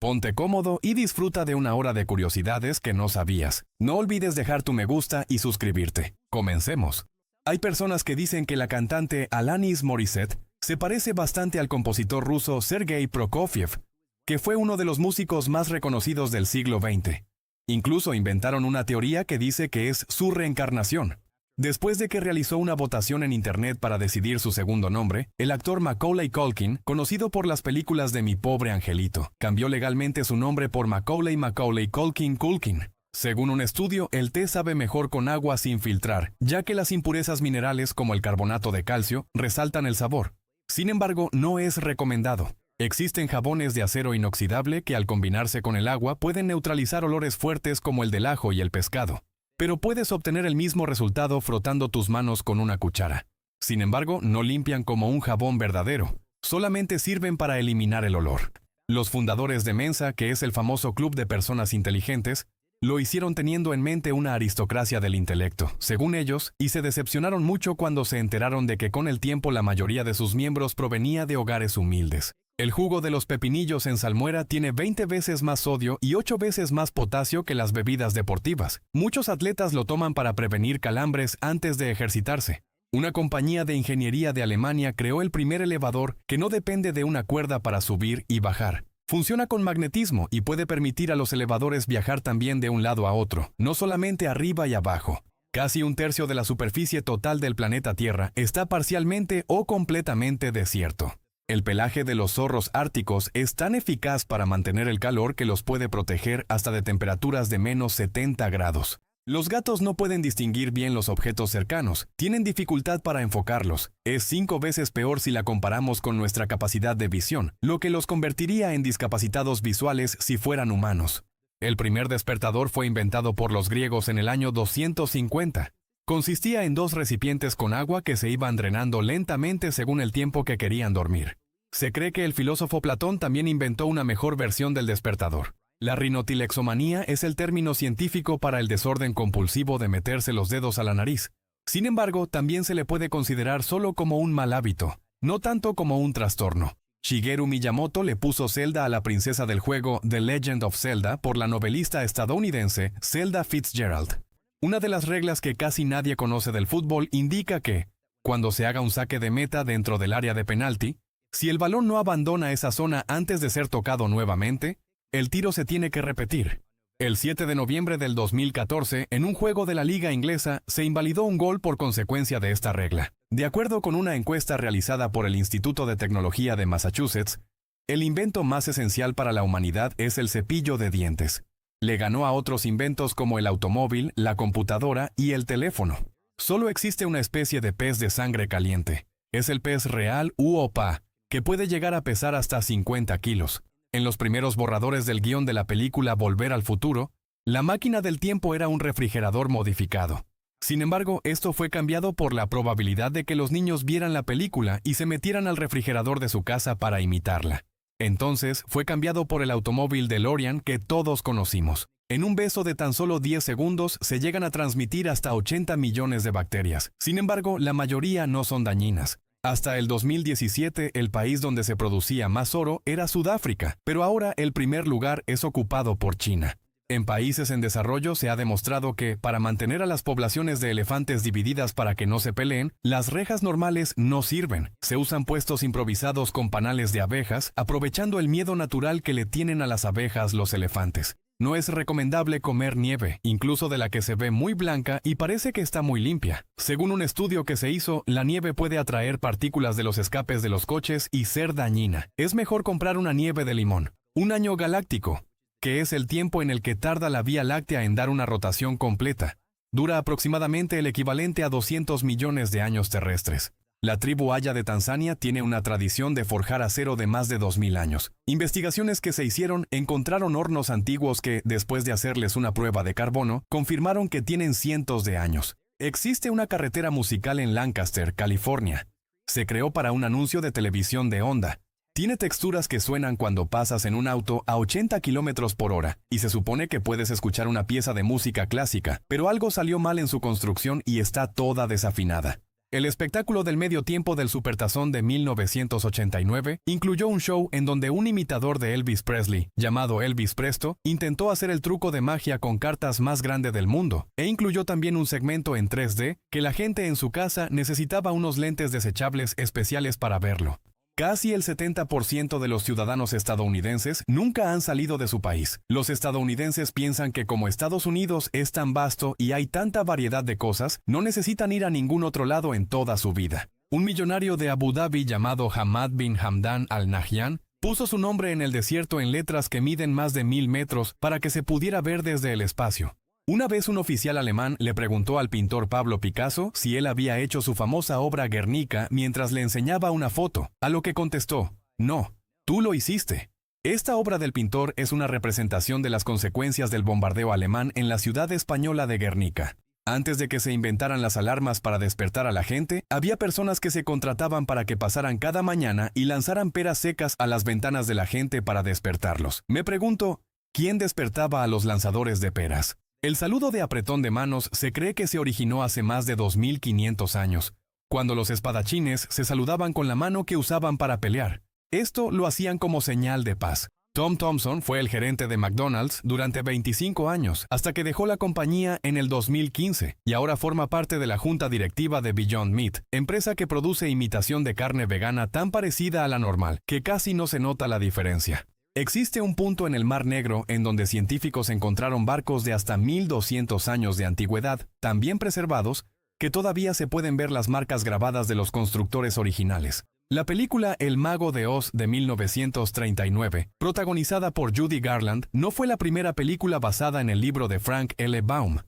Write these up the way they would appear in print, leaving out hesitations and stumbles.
Ponte cómodo y disfruta de una hora de curiosidades que no sabías. No olvides dejar tu me gusta y suscribirte. Comencemos. Hay personas que dicen que la cantante Alanis Morissette se parece bastante al compositor ruso Sergei Prokofiev, que fue uno de los músicos más reconocidos del siglo XX. Incluso inventaron una teoría que dice que es su reencarnación. Después de que realizó una votación en internet para decidir su segundo nombre, el actor Macaulay Culkin, conocido por las películas de Mi pobre angelito, cambió legalmente su nombre por Macaulay Culkin Culkin. Según un estudio, el té sabe mejor con agua sin filtrar, ya que las impurezas minerales como el carbonato de calcio resaltan el sabor. Sin embargo, no es recomendado. Existen jabones de acero inoxidable que al combinarse con el agua pueden neutralizar olores fuertes como el del ajo y el pescado. Pero puedes obtener el mismo resultado frotando tus manos con una cuchara. Sin embargo, no limpian como un jabón verdadero, solamente sirven para eliminar el olor. Los fundadores de Mensa, que es el famoso club de personas inteligentes, lo hicieron teniendo en mente una aristocracia del intelecto, según ellos, y se decepcionaron mucho cuando se enteraron de que con el tiempo la mayoría de sus miembros provenía de hogares humildes. El jugo de los pepinillos en salmuera tiene 20 veces más sodio y 8 veces más potasio que las bebidas deportivas. Muchos atletas lo toman para prevenir calambres antes de ejercitarse. Una compañía de ingeniería de Alemania creó el primer elevador que no depende de una cuerda para subir y bajar. Funciona con magnetismo y puede permitir a los elevadores viajar también de un lado a otro, no solamente arriba y abajo. Casi un tercio de la superficie total del planeta Tierra está parcialmente o completamente desierto. El pelaje de los zorros árticos es tan eficaz para mantener el calor que los puede proteger hasta de temperaturas de menos 70 grados. Los gatos no pueden distinguir bien los objetos cercanos, tienen dificultad para enfocarlos. Es 5 veces peor si la comparamos con nuestra capacidad de visión, lo que los convertiría en discapacitados visuales si fueran humanos. El primer despertador fue inventado por los griegos en el año 250. Consistía en 2 recipientes con agua que se iban drenando lentamente según el tiempo que querían dormir. Se cree que el filósofo Platón también inventó una mejor versión del despertador. La rinotilexomanía es el término científico para el desorden compulsivo de meterse los dedos a la nariz. Sin embargo, también se le puede considerar solo como un mal hábito, no tanto como un trastorno. Shigeru Miyamoto le puso Zelda a la princesa del juego The Legend of Zelda por la novelista estadounidense Zelda Fitzgerald. Una de las reglas que casi nadie conoce del fútbol indica que, cuando se haga un saque de meta dentro del área de penalti, si el balón no abandona esa zona antes de ser tocado nuevamente, el tiro se tiene que repetir. El 7 de noviembre del 2014, en un juego de la Liga Inglesa, se invalidó un gol por consecuencia de esta regla. De acuerdo con una encuesta realizada por el Instituto de Tecnología de Massachusetts, el invento más esencial para la humanidad es el cepillo de dientes. Le ganó a otros inventos como el automóvil, la computadora y el teléfono. Solo existe una especie de pez de sangre caliente. Es el pez real u opa, que puede llegar a pesar hasta 50 kilos. En los primeros borradores del guión de la película Volver al Futuro, la máquina del tiempo era un refrigerador modificado. Sin embargo, esto fue cambiado por la probabilidad de que los niños vieran la película y se metieran al refrigerador de su casa para imitarla. Entonces, fue cambiado por el automóvil DeLorean que todos conocimos. En un beso de tan solo 10 segundos se llegan a transmitir hasta 80 millones de bacterias. Sin embargo, la mayoría no son dañinas. Hasta el 2017, el país donde se producía más oro era Sudáfrica, pero ahora el primer lugar es ocupado por China. En países en desarrollo se ha demostrado que, para mantener a las poblaciones de elefantes divididas para que no se peleen, las rejas normales no sirven. Se usan puestos improvisados con panales de abejas, aprovechando el miedo natural que le tienen a las abejas los elefantes. No es recomendable comer nieve, incluso de la que se ve muy blanca y parece que está muy limpia. Según un estudio que se hizo, la nieve puede atraer partículas de los escapes de los coches y ser dañina. Es mejor comprar una nieve de limón. Un año galáctico, que es el tiempo en el que tarda la Vía Láctea en dar una rotación completa. Dura aproximadamente el equivalente a 200 millones de años terrestres. La tribu Haya de Tanzania tiene una tradición de forjar acero de más de 2000 años. Investigaciones que se hicieron encontraron hornos antiguos que, después de hacerles una prueba de carbono, confirmaron que tienen cientos de años. Existe una carretera musical en Lancaster, California. Se creó para un anuncio de televisión de Honda. Tiene texturas que suenan cuando pasas en un auto a 80 km por hora, y se supone que puedes escuchar una pieza de música clásica, pero algo salió mal en su construcción y está toda desafinada. El espectáculo del medio tiempo del Supertazón de 1989 incluyó un show en donde un imitador de Elvis Presley, llamado Elvis Presto, intentó hacer el truco de magia con cartas más grande del mundo, e incluyó también un segmento en 3D que la gente en su casa necesitaba unos lentes desechables especiales para verlo. Casi el 70% de los ciudadanos estadounidenses nunca han salido de su país. Los estadounidenses piensan que como Estados Unidos es tan vasto y hay tanta variedad de cosas, no necesitan ir a ningún otro lado en toda su vida. Un millonario de Abu Dhabi llamado Hamad bin Hamdan Al Nahyan puso su nombre en el desierto en letras que miden más de 1000 metros para que se pudiera ver desde el espacio. Una vez un oficial alemán le preguntó al pintor Pablo Picasso si él había hecho su famosa obra Guernica mientras le enseñaba una foto, a lo que contestó: «No, tú lo hiciste». Esta obra del pintor es una representación de las consecuencias del bombardeo alemán en la ciudad española de Guernica. Antes de que se inventaran las alarmas para despertar a la gente, había personas que se contrataban para que pasaran cada mañana y lanzaran peras secas a las ventanas de la gente para despertarlos. Me pregunto, ¿quién despertaba a los lanzadores de peras? El saludo de apretón de manos se cree que se originó hace más de 2500 años, cuando los espadachines se saludaban con la mano que usaban para pelear. Esto lo hacían como señal de paz. Tom Thompson fue el gerente de McDonald's durante 25 años, hasta que dejó la compañía en el 2015, y ahora forma parte de la junta directiva de Beyond Meat, empresa que produce imitación de carne vegana tan parecida a la normal, que casi no se nota la diferencia. Existe un punto en el Mar Negro en donde científicos encontraron barcos de hasta 1200 años de antigüedad, tan bien preservados, que todavía se pueden ver las marcas grabadas de los constructores originales. La película El Mago de Oz de 1939, protagonizada por Judy Garland, no fue la primera película basada en el libro de Frank L. Baum.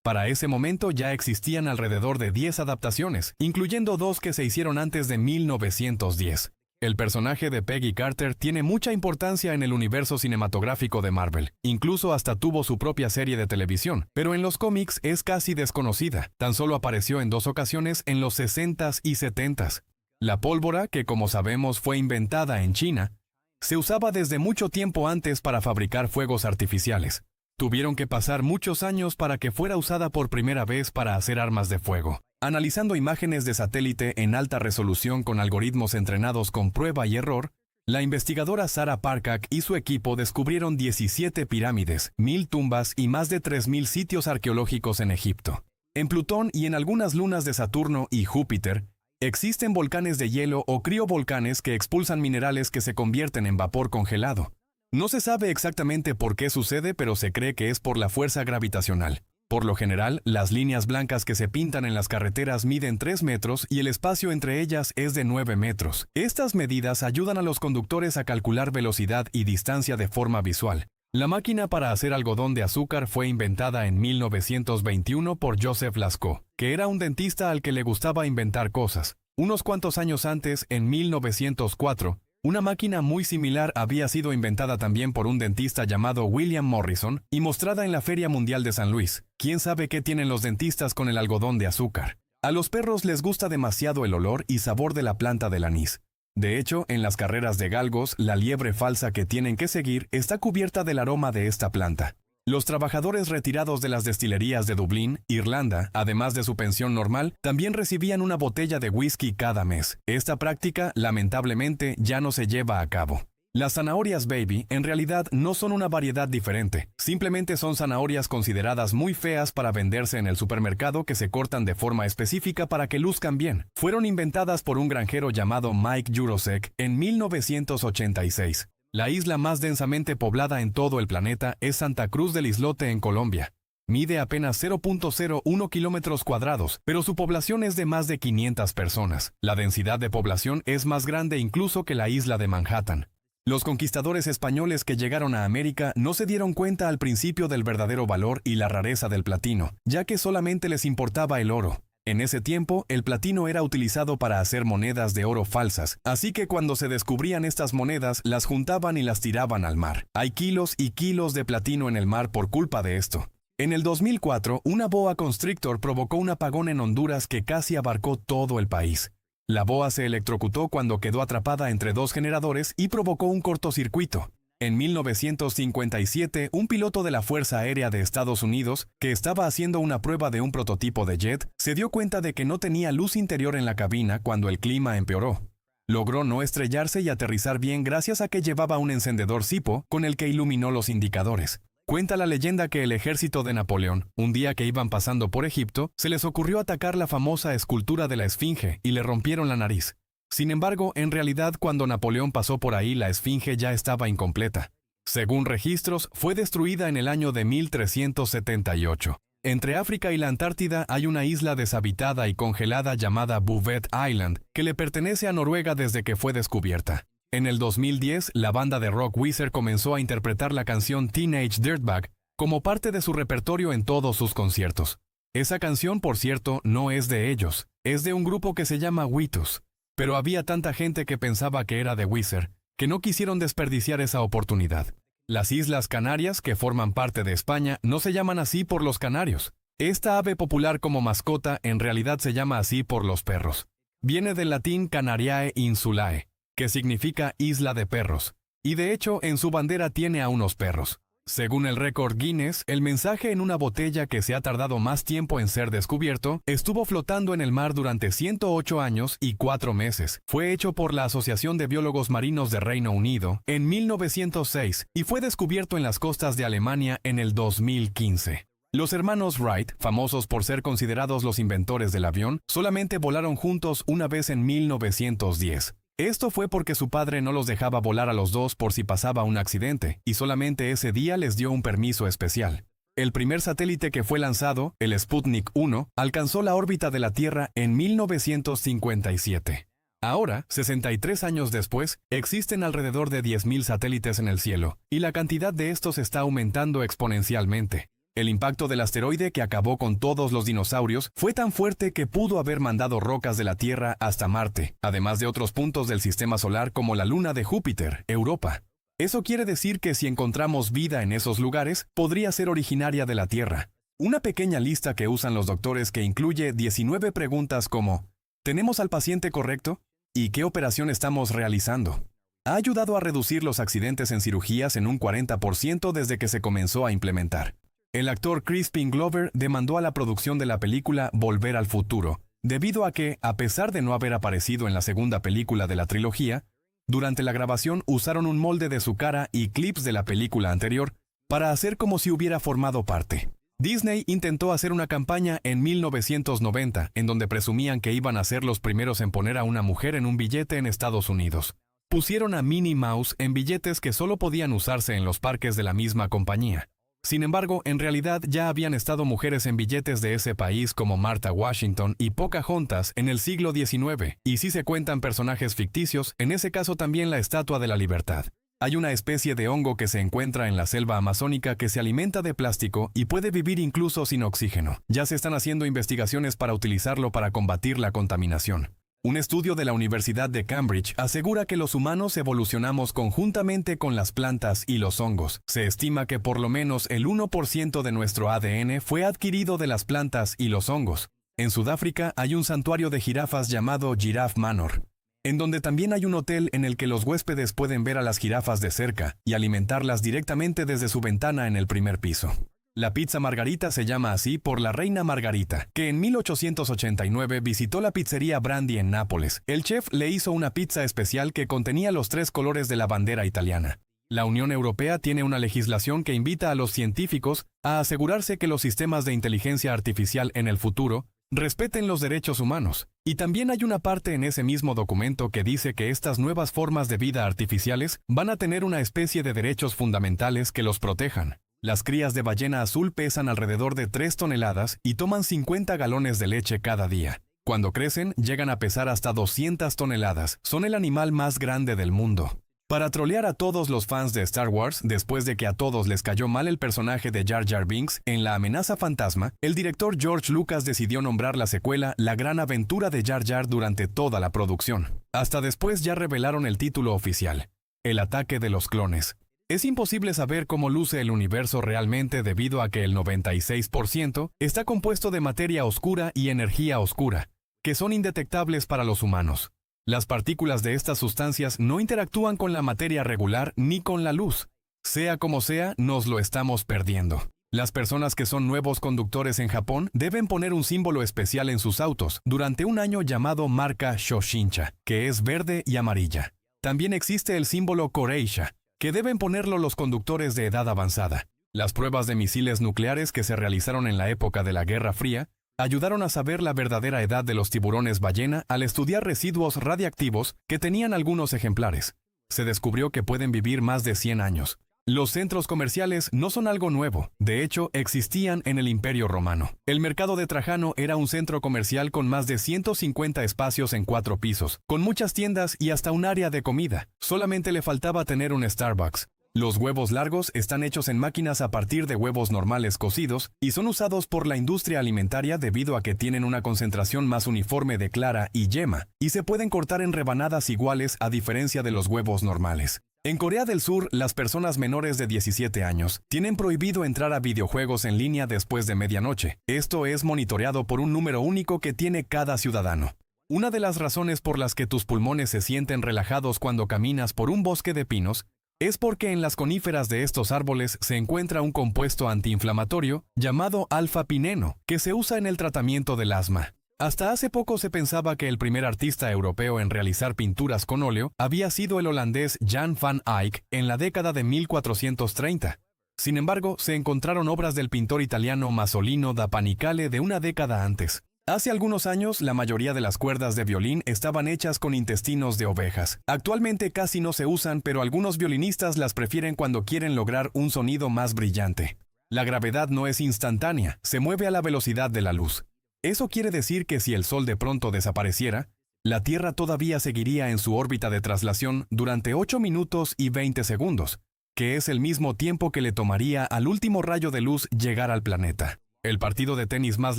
Para ese momento ya existían alrededor de 10 adaptaciones, incluyendo 2 que se hicieron antes de 1910. El personaje de Peggy Carter tiene mucha importancia en el universo cinematográfico de Marvel. Incluso hasta tuvo su propia serie de televisión, pero en los cómics es casi desconocida. Tan solo apareció en 2 ocasiones en los 60s y 70s. La pólvora, que como sabemos fue inventada en China, se usaba desde mucho tiempo antes para fabricar fuegos artificiales. Tuvieron que pasar muchos años para que fuera usada por primera vez para hacer armas de fuego. Analizando imágenes de satélite en alta resolución con algoritmos entrenados con prueba y error, la investigadora Sarah Parcak y su equipo descubrieron 17 pirámides, 1000 tumbas y más de 3000 sitios arqueológicos en Egipto. En Plutón y en algunas lunas de Saturno y Júpiter, existen volcanes de hielo o criovolcanes que expulsan minerales que se convierten en vapor congelado. No se sabe exactamente por qué sucede, pero se cree que es por la fuerza gravitacional. Por lo general, las líneas blancas que se pintan en las carreteras miden 3 metros y el espacio entre ellas es de 9 metros. Estas medidas ayudan a los conductores a calcular velocidad y distancia de forma visual. La máquina para hacer algodón de azúcar fue inventada en 1921 por Joseph Lascaux, que era un dentista al que le gustaba inventar cosas. Unos cuantos años antes, en 1904, una máquina muy similar había sido inventada también por un dentista llamado William Morrison y mostrada en la Feria Mundial de San Luis. ¿Quién sabe qué tienen los dentistas con el algodón de azúcar? A los perros les gusta demasiado el olor y sabor de la planta del anís. De hecho, en las carreras de galgos, la liebre falsa que tienen que seguir está cubierta del aroma de esta planta. Los trabajadores retirados de las destilerías de Dublín, Irlanda, además de su pensión normal, también recibían una botella de whisky cada mes. Esta práctica, lamentablemente, ya no se lleva a cabo. Las zanahorias baby en realidad no son una variedad diferente, simplemente son zanahorias consideradas muy feas para venderse en el supermercado que se cortan de forma específica para que luzcan bien. Fueron inventadas por un granjero llamado Mike Jurosek en 1986. La isla más densamente poblada en todo el planeta es Santa Cruz del Islote en Colombia. Mide apenas 0.01 kilómetros cuadrados, pero su población es de más de 500 personas. La densidad de población es más grande incluso que la isla de Manhattan. Los conquistadores españoles que llegaron a América no se dieron cuenta al principio del verdadero valor y la rareza del platino, ya que solamente les importaba el oro. En ese tiempo, el platino era utilizado para hacer monedas de oro falsas, así que cuando se descubrían estas monedas, las juntaban y las tiraban al mar. Hay kilos y kilos de platino en el mar por culpa de esto. En el 2004, una boa constrictor provocó un apagón en Honduras que casi abarcó todo el país. La boa se electrocutó cuando quedó atrapada entre 2 generadores y provocó un cortocircuito. En 1957, un piloto de la Fuerza Aérea de Estados Unidos, que estaba haciendo una prueba de un prototipo de jet, se dio cuenta de que no tenía luz interior en la cabina cuando el clima empeoró. Logró no estrellarse y aterrizar bien gracias a que llevaba un encendedor Zippo con el que iluminó los indicadores. Cuenta la leyenda que el ejército de Napoleón, un día que iban pasando por Egipto, se les ocurrió atacar la famosa escultura de la Esfinge y le rompieron la nariz. Sin embargo, en realidad, cuando Napoleón pasó por ahí, la Esfinge ya estaba incompleta. Según registros, fue destruida en el año de 1378. Entre África y la Antártida hay una isla deshabitada y congelada llamada Bouvet Island, que le pertenece a Noruega desde que fue descubierta. En el 2010, la banda de rock Weezer comenzó a interpretar la canción Teenage Dirtbag como parte de su repertorio en todos sus conciertos. Esa canción, por cierto, no es de ellos, es de un grupo que se llama Wheatus. Pero había tanta gente que pensaba que era de Weezer, que no quisieron desperdiciar esa oportunidad. Las Islas Canarias, que forman parte de España, no se llaman así por los canarios. Esta ave popular como mascota en realidad se llama así por los perros. Viene del latín Canariae Insulae, que significa isla de perros, y de hecho en su bandera tiene a unos perros. Según el récord Guinness, el mensaje en una botella que se ha tardado más tiempo en ser descubierto estuvo flotando en el mar durante 108 años y 4 meses. Fue hecho por la Asociación de Biólogos Marinos de Reino Unido en 1906 y fue descubierto en las costas de Alemania en el 2015. Los hermanos Wright, famosos por ser considerados los inventores del avión, solamente volaron juntos una vez en 1910. Esto fue porque su padre no los dejaba volar a los dos por si pasaba un accidente, y solamente ese día les dio un permiso especial. El primer satélite que fue lanzado, el Sputnik 1, alcanzó la órbita de la Tierra en 1957. Ahora, 63 años después, existen alrededor de 10.000 satélites en el cielo, y la cantidad de estos está aumentando exponencialmente. El impacto del asteroide que acabó con todos los dinosaurios fue tan fuerte que pudo haber mandado rocas de la Tierra hasta Marte, además de otros puntos del sistema solar como la luna de Júpiter, Europa. Eso quiere decir que si encontramos vida en esos lugares, podría ser originaria de la Tierra. Una pequeña lista que usan los doctores que incluye 19 preguntas como ¿tenemos al paciente correcto? ¿Y qué operación estamos realizando? Ha ayudado a reducir los accidentes en cirugías en un 40% desde que se comenzó a implementar. El actor Crispin Glover demandó a la producción de la película Volver al Futuro, debido a que, a pesar de no haber aparecido en la segunda película de la trilogía, durante la grabación usaron un molde de su cara y clips de la película anterior para hacer como si hubiera formado parte. Disney intentó hacer una campaña en 1990 en donde presumían que iban a ser los primeros en poner a una mujer en un billete en Estados Unidos. Pusieron a Minnie Mouse en billetes que solo podían usarse en los parques de la misma compañía. Sin embargo, en realidad ya habían estado mujeres en billetes de ese país como Martha Washington y Pocahontas en el siglo XIX, y si se cuentan personajes ficticios, en ese caso también la Estatua de la Libertad. Hay una especie de hongo que se encuentra en la selva amazónica que se alimenta de plástico y puede vivir incluso sin oxígeno. Ya se están haciendo investigaciones para utilizarlo para combatir la contaminación. Un estudio de la Universidad de Cambridge asegura que los humanos evolucionamos conjuntamente con las plantas y los hongos. Se estima que por lo menos el 1% de nuestro ADN fue adquirido de las plantas y los hongos. En Sudáfrica hay un santuario de jirafas llamado Giraffe Manor, en donde también hay un hotel en el que los huéspedes pueden ver a las jirafas de cerca y alimentarlas directamente desde su ventana en el primer piso. La pizza margarita se llama así por la reina Margarita, que en 1889 visitó la pizzería Brandy en Nápoles. El chef le hizo una pizza especial que contenía los 3 colores de la bandera italiana. La Unión Europea tiene una legislación que invita a los científicos a asegurarse que los sistemas de inteligencia artificial en el futuro respeten los derechos humanos. Y también hay una parte en ese mismo documento que dice que estas nuevas formas de vida artificiales van a tener una especie de derechos fundamentales que los protejan. Las crías de ballena azul pesan alrededor de 3 toneladas y toman 50 galones de leche cada día. Cuando crecen, llegan a pesar hasta 200 toneladas. Son el animal más grande del mundo. Para trolear a todos los fans de Star Wars, después de que a todos les cayó mal el personaje de Jar Jar Binks en La amenaza fantasma, el director George Lucas decidió nombrar la secuela La gran aventura de Jar Jar durante toda la producción. Hasta después ya revelaron el título oficial, El ataque de los clones. Es imposible saber cómo luce el universo realmente debido a que el 96% está compuesto de materia oscura y energía oscura, que son indetectables para los humanos. Las partículas de estas sustancias no interactúan con la materia regular ni con la luz. Sea como sea, nos lo estamos perdiendo. Las personas que son nuevos conductores en Japón deben poner un símbolo especial en sus autos durante un año llamado marca Shoshincha, que es verde y amarilla. También existe el símbolo Koreisha, que deben ponerlo los conductores de edad avanzada. Las pruebas de misiles nucleares que se realizaron en la época de la Guerra Fría ayudaron a saber la verdadera edad de los tiburones ballena al estudiar residuos radiactivos que tenían algunos ejemplares. Se descubrió que pueden vivir más de 100 años. Los centros comerciales no son algo nuevo, de hecho existían en el Imperio Romano. El mercado de Trajano era un centro comercial con más de 150 espacios en 4 pisos, con muchas tiendas y hasta un área de comida. Solamente le faltaba tener un Starbucks. Los huevos largos están hechos en máquinas a partir de huevos normales cocidos y son usados por la industria alimentaria debido a que tienen una concentración más uniforme de clara y yema, y se pueden cortar en rebanadas iguales a diferencia de los huevos normales. En Corea del Sur, las personas menores de 17 años tienen prohibido entrar a videojuegos en línea después de medianoche. Esto es monitoreado por un número único que tiene cada ciudadano. Una de las razones por las que tus pulmones se sienten relajados cuando caminas por un bosque de pinos es porque en las coníferas de estos árboles se encuentra un compuesto antiinflamatorio llamado alfa-pineno, que se usa en el tratamiento del asma. Hasta hace poco se pensaba que el primer artista europeo en realizar pinturas con óleo había sido el holandés Jan van Eyck en la década de 1430. Sin embargo, se encontraron obras del pintor italiano Masolino da Panicale de una década antes. Hace algunos años, la mayoría de las cuerdas de violín estaban hechas con intestinos de ovejas. Actualmente casi no se usan, pero algunos violinistas las prefieren cuando quieren lograr un sonido más brillante. La gravedad no es instantánea, se mueve a la velocidad de la luz. Eso quiere decir que si el Sol de pronto desapareciera, la Tierra todavía seguiría en su órbita de traslación durante 8 minutos y 20 segundos, que es el mismo tiempo que le tomaría al último rayo de luz llegar al planeta. El partido de tenis más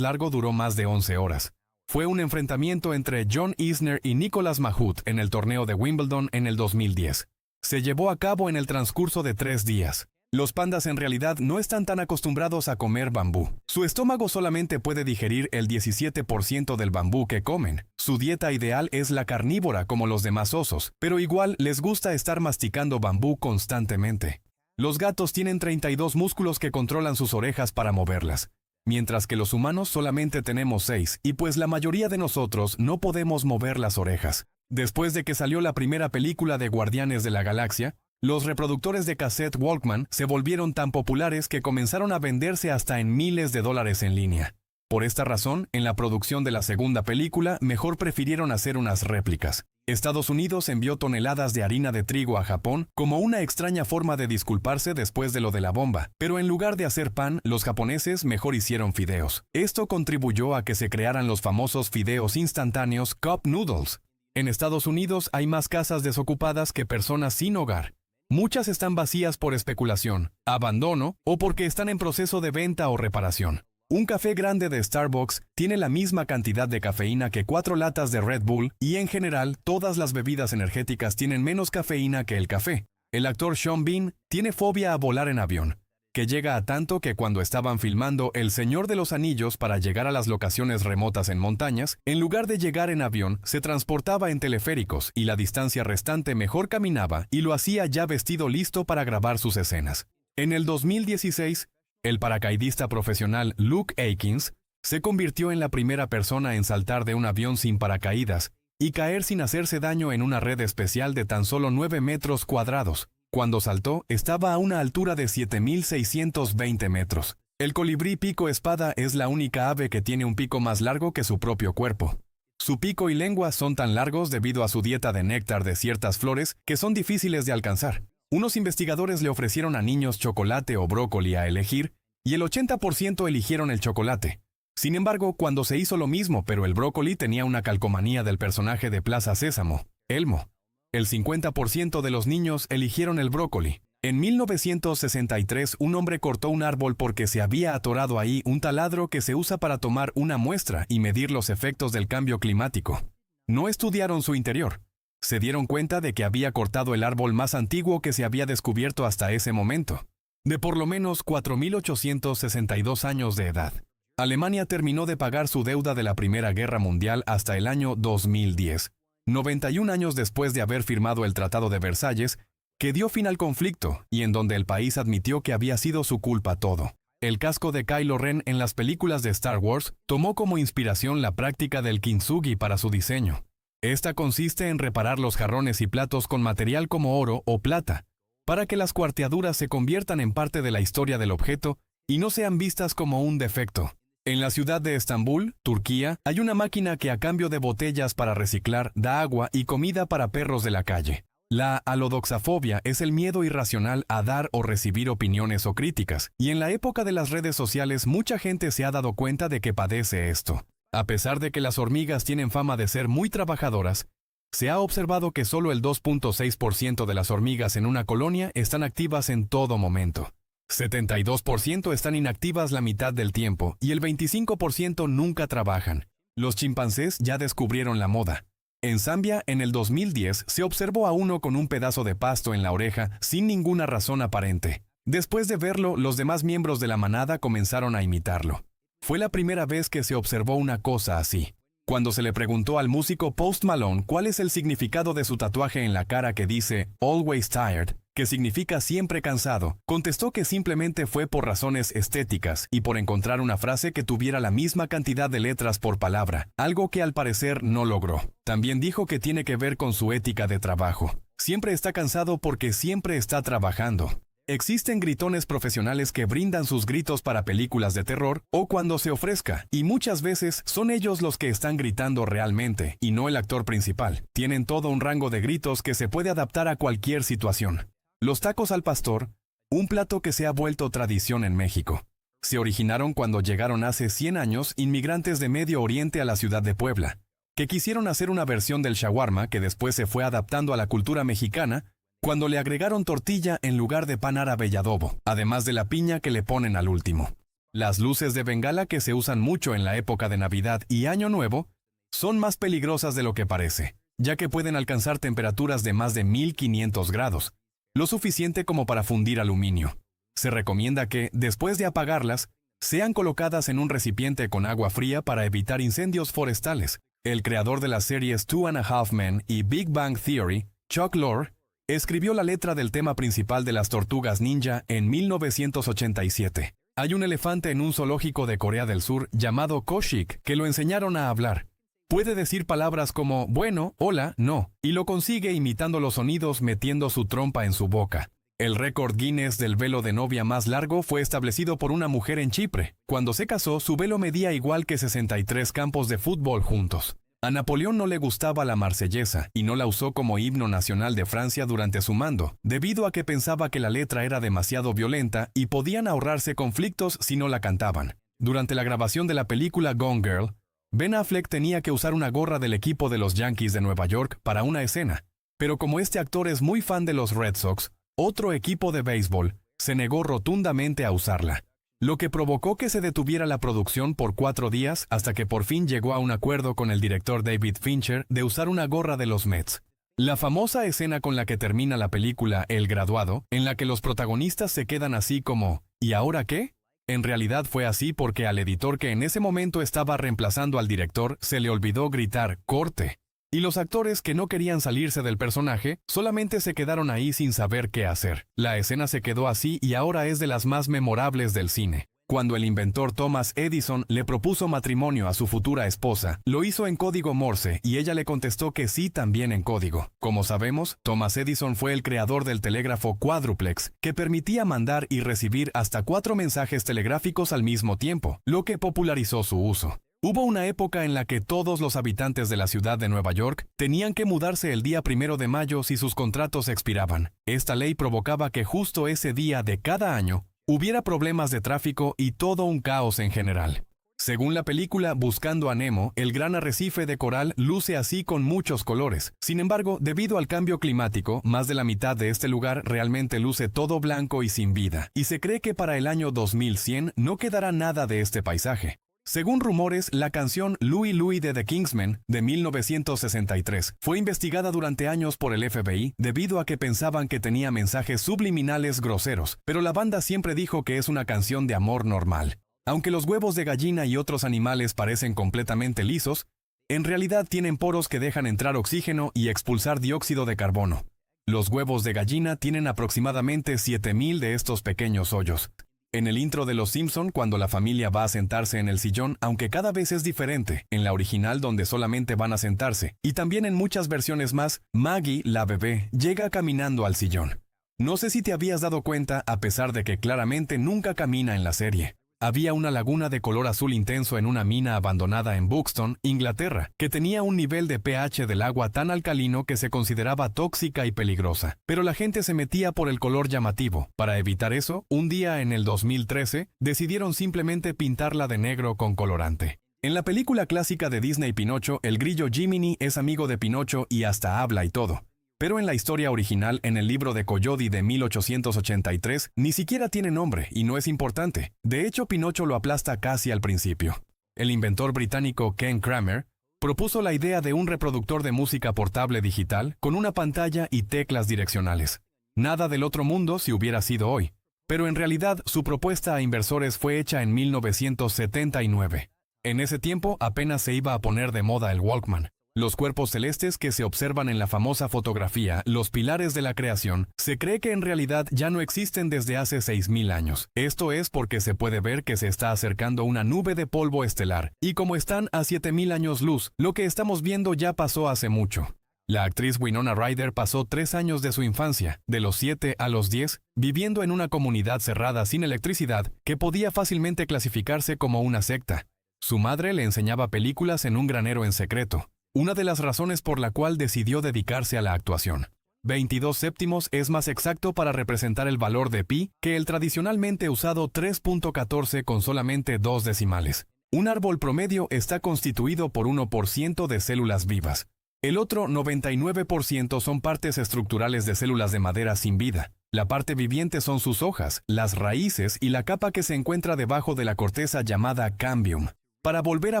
largo duró más de 11 horas. Fue un enfrentamiento entre John Isner y Nicolas Mahut en el torneo de Wimbledon en el 2010. Se llevó a cabo en el transcurso de 3 días. Los pandas en realidad no están tan acostumbrados a comer bambú. Su estómago solamente puede digerir el 17% del bambú que comen. Su dieta ideal es la carnívora como los demás osos, pero igual les gusta estar masticando bambú constantemente. Los gatos tienen 32 músculos que controlan sus orejas para moverlas, mientras que los humanos solamente tenemos 6, y pues la mayoría de nosotros no podemos mover las orejas. Después de que salió la primera película de Guardianes de la Galaxia, los reproductores de cassette Walkman se volvieron tan populares que comenzaron a venderse hasta en miles de dólares en línea. Por esta razón, en la producción de la segunda película, mejor prefirieron hacer unas réplicas. Estados Unidos envió toneladas de harina de trigo a Japón como una extraña forma de disculparse después de lo de la bomba, pero en lugar de hacer pan, los japoneses mejor hicieron fideos. Esto contribuyó a que se crearan los famosos fideos instantáneos Cup Noodles. En Estados Unidos hay más casas desocupadas que personas sin hogar. Muchas están vacías por especulación, abandono o porque están en proceso de venta o reparación. Un café grande de Starbucks tiene la misma cantidad de cafeína que 4 latas de Red Bull y en general todas las bebidas energéticas tienen menos cafeína que el café. El actor Sean Bean tiene fobia a volar en avión, que llega a tanto que cuando estaban filmando El Señor de los Anillos para llegar a las locaciones remotas en montañas, en lugar de llegar en avión, se transportaba en teleféricos y la distancia restante mejor caminaba y lo hacía ya vestido listo para grabar sus escenas. En el 2016, el paracaidista profesional Luke Aikins se convirtió en la primera persona en saltar de un avión sin paracaídas y caer sin hacerse daño en una red especial de tan solo 9 metros cuadrados. Cuando saltó, estaba a una altura de 7.620 metros. El colibrí pico espada es la única ave que tiene un pico más largo que su propio cuerpo. Su pico y lengua son tan largos debido a su dieta de néctar de ciertas flores que son difíciles de alcanzar. Unos investigadores le ofrecieron a niños chocolate o brócoli a elegir, y el 80% eligieron el chocolate. Sin embargo, cuando se hizo lo mismo, pero el brócoli tenía una calcomanía del personaje de Plaza Sésamo, Elmo, el 50% de los niños eligieron el brócoli. En 1963, un hombre cortó un árbol porque se había atorado ahí un taladro que se usa para tomar una muestra y medir los efectos del cambio climático. No estudiaron su interior. Se dieron cuenta de que había cortado el árbol más antiguo que se había descubierto hasta ese momento, de por lo menos 4.862 años de edad. Alemania terminó de pagar su deuda de la Primera Guerra Mundial hasta el año 2010, 91 años después de haber firmado el Tratado de Versalles, que dio fin al conflicto y en donde el país admitió que había sido su culpa todo. El casco de Kylo Ren en las películas de Star Wars tomó como inspiración la práctica del kintsugi para su diseño. Esta consiste en reparar los jarrones y platos con material como oro o plata, para que las cuarteaduras se conviertan en parte de la historia del objeto y no sean vistas como un defecto. En la ciudad de Estambul, Turquía, hay una máquina que a cambio de botellas para reciclar da agua y comida para perros de la calle. La alodoxafobia es el miedo irracional a dar o recibir opiniones o críticas, y en la época de las redes sociales mucha gente se ha dado cuenta de que padece esto. A pesar de que las hormigas tienen fama de ser muy trabajadoras, se ha observado que solo el 2.6% de las hormigas en una colonia están activas en todo momento. 72% están inactivas la mitad del tiempo y el 25% nunca trabajan. Los chimpancés ya descubrieron la moda. En Zambia, en el 2010, se observó a uno con un pedazo de pasto en la oreja sin ninguna razón aparente. Después de verlo, los demás miembros de la manada comenzaron a imitarlo. Fue la primera vez que se observó una cosa así. Cuando se le preguntó al músico Post Malone cuál es el significado de su tatuaje en la cara que dice "Always Tired", que significa siempre cansado, contestó que simplemente fue por razones estéticas y por encontrar una frase que tuviera la misma cantidad de letras por palabra, algo que al parecer no logró. También dijo que tiene que ver con su ética de trabajo. Siempre está cansado porque siempre está trabajando. Existen gritones profesionales que brindan sus gritos para películas de terror o cuando se ofrezca, y muchas veces son ellos los que están gritando realmente, y no el actor principal. Tienen todo un rango de gritos que se puede adaptar a cualquier situación. Los tacos al pastor, un plato que se ha vuelto tradición en México. Se originaron cuando llegaron hace 100 años inmigrantes de Medio Oriente a la ciudad de Puebla, que quisieron hacer una versión del shawarma que después se fue adaptando a la cultura mexicana, cuando le agregaron tortilla en lugar de pan árabe y adobo, además de la piña que le ponen al último. Las luces de Bengala, que se usan mucho en la época de Navidad y Año Nuevo, son más peligrosas de lo que parece, ya que pueden alcanzar temperaturas de más de 1500 grados, lo suficiente como para fundir aluminio. Se recomienda que, después de apagarlas, sean colocadas en un recipiente con agua fría para evitar incendios forestales. El creador de las series Two and a Half Men y Big Bang Theory, Chuck Lorre, escribió la letra del tema principal de las Tortugas Ninja en 1987. Hay un elefante en un zoológico de Corea del Sur llamado Koshik que lo enseñaron a hablar. Puede decir palabras como bueno, hola, no, y lo consigue imitando los sonidos metiendo su trompa en su boca. El récord Guinness del velo de novia más largo fue establecido por una mujer en Chipre. Cuando se casó, su velo medía igual que 63 campos de fútbol juntos. A Napoleón no le gustaba la Marsellesa y no la usó como himno nacional de Francia durante su mando, debido a que pensaba que la letra era demasiado violenta y podían ahorrarse conflictos si no la cantaban. Durante la grabación de la película Gone Girl, Ben Affleck tenía que usar una gorra del equipo de los Yankees de Nueva York para una escena, pero como este actor es muy fan de los Red Sox, otro equipo de béisbol, se negó rotundamente a usarla, lo que provocó que se detuviera la producción por 4 días hasta que por fin llegó a un acuerdo con el director David Fincher de usar una gorra de los Mets. La famosa escena con la que termina la película El Graduado, en la que los protagonistas se quedan así como ¿y ahora qué? En realidad fue así porque al editor que en ese momento estaba reemplazando al director se le olvidó gritar ¡corte! Y los actores que no querían salirse del personaje solamente se quedaron ahí sin saber qué hacer. La escena se quedó así y ahora es de las más memorables del cine. Cuando el inventor Thomas Edison le propuso matrimonio a su futura esposa, lo hizo en código Morse y ella le contestó que sí también en código. Como sabemos, Thomas Edison fue el creador del telégrafo cuádruplex, que permitía mandar y recibir hasta 4 mensajes telegráficos al mismo tiempo, lo que popularizó su uso. Hubo una época en la que todos los habitantes de la ciudad de Nueva York tenían que mudarse el día 1 de mayo si sus contratos expiraban. Esta ley provocaba que justo ese día de cada año hubiera problemas de tráfico y todo un caos en general. Según la película Buscando a Nemo, el gran arrecife de coral luce así con muchos colores. Sin embargo, debido al cambio climático, más de la mitad de este lugar realmente luce todo blanco y sin vida, y se cree que para el año 2100 no quedará nada de este paisaje. Según rumores, la canción Louie Louie de The Kingsmen, de 1963, fue investigada durante años por el FBI debido a que pensaban que tenía mensajes subliminales groseros, pero la banda siempre dijo que es una canción de amor normal. Aunque los huevos de gallina y otros animales parecen completamente lisos, en realidad tienen poros que dejan entrar oxígeno y expulsar dióxido de carbono. Los huevos de gallina tienen aproximadamente 7000 de estos pequeños hoyos. En el intro de Los Simpson, cuando la familia va a sentarse en el sillón, aunque cada vez es diferente, en la original donde solamente van a sentarse, y también en muchas versiones más, Maggie, la bebé, llega caminando al sillón. No sé si te habías dado cuenta, a pesar de que claramente nunca camina en la serie. Había una laguna de color azul intenso en una mina abandonada en Buxton, Inglaterra, que tenía un nivel de pH del agua tan alcalino que se consideraba tóxica y peligrosa. Pero la gente se metía por el color llamativo. Para evitar eso, un día en el 2013, decidieron simplemente pintarla de negro con colorante. En la película clásica de Disney Pinocho, el grillo Jiminy es amigo de Pinocho y hasta habla y todo. Pero en la historia original, en el libro de Collodi de 1883, ni siquiera tiene nombre y no es importante. De hecho, Pinocho lo aplasta casi al principio. El inventor británico Ken Kramer propuso la idea de un reproductor de música portable digital con una pantalla y teclas direccionales. Nada del otro mundo si hubiera sido hoy. Pero en realidad, su propuesta a inversores fue hecha en 1979. En ese tiempo apenas se iba a poner de moda el Walkman. Los cuerpos celestes que se observan en la famosa fotografía, los pilares de la creación, se cree que en realidad ya no existen desde hace 6000 años. Esto es porque se puede ver que se está acercando una nube de polvo estelar, y como están a 7000 años luz, lo que estamos viendo ya pasó hace mucho. La actriz Winona Ryder pasó 3 años de su infancia, de los 7 a los 10, viviendo en una comunidad cerrada sin electricidad que podía fácilmente clasificarse como una secta. Su madre le enseñaba películas en un granero en secreto. Una de las razones por la cual decidió dedicarse a la actuación. 22 séptimos es más exacto para representar el valor de pi que el tradicionalmente usado 3.14 con solamente 2 decimales. Un árbol promedio está constituido por 1% de células vivas. El otro 99% son partes estructurales de células de madera sin vida. La parte viviente son sus hojas, las raíces y la capa que se encuentra debajo de la corteza llamada cambium. Para volver a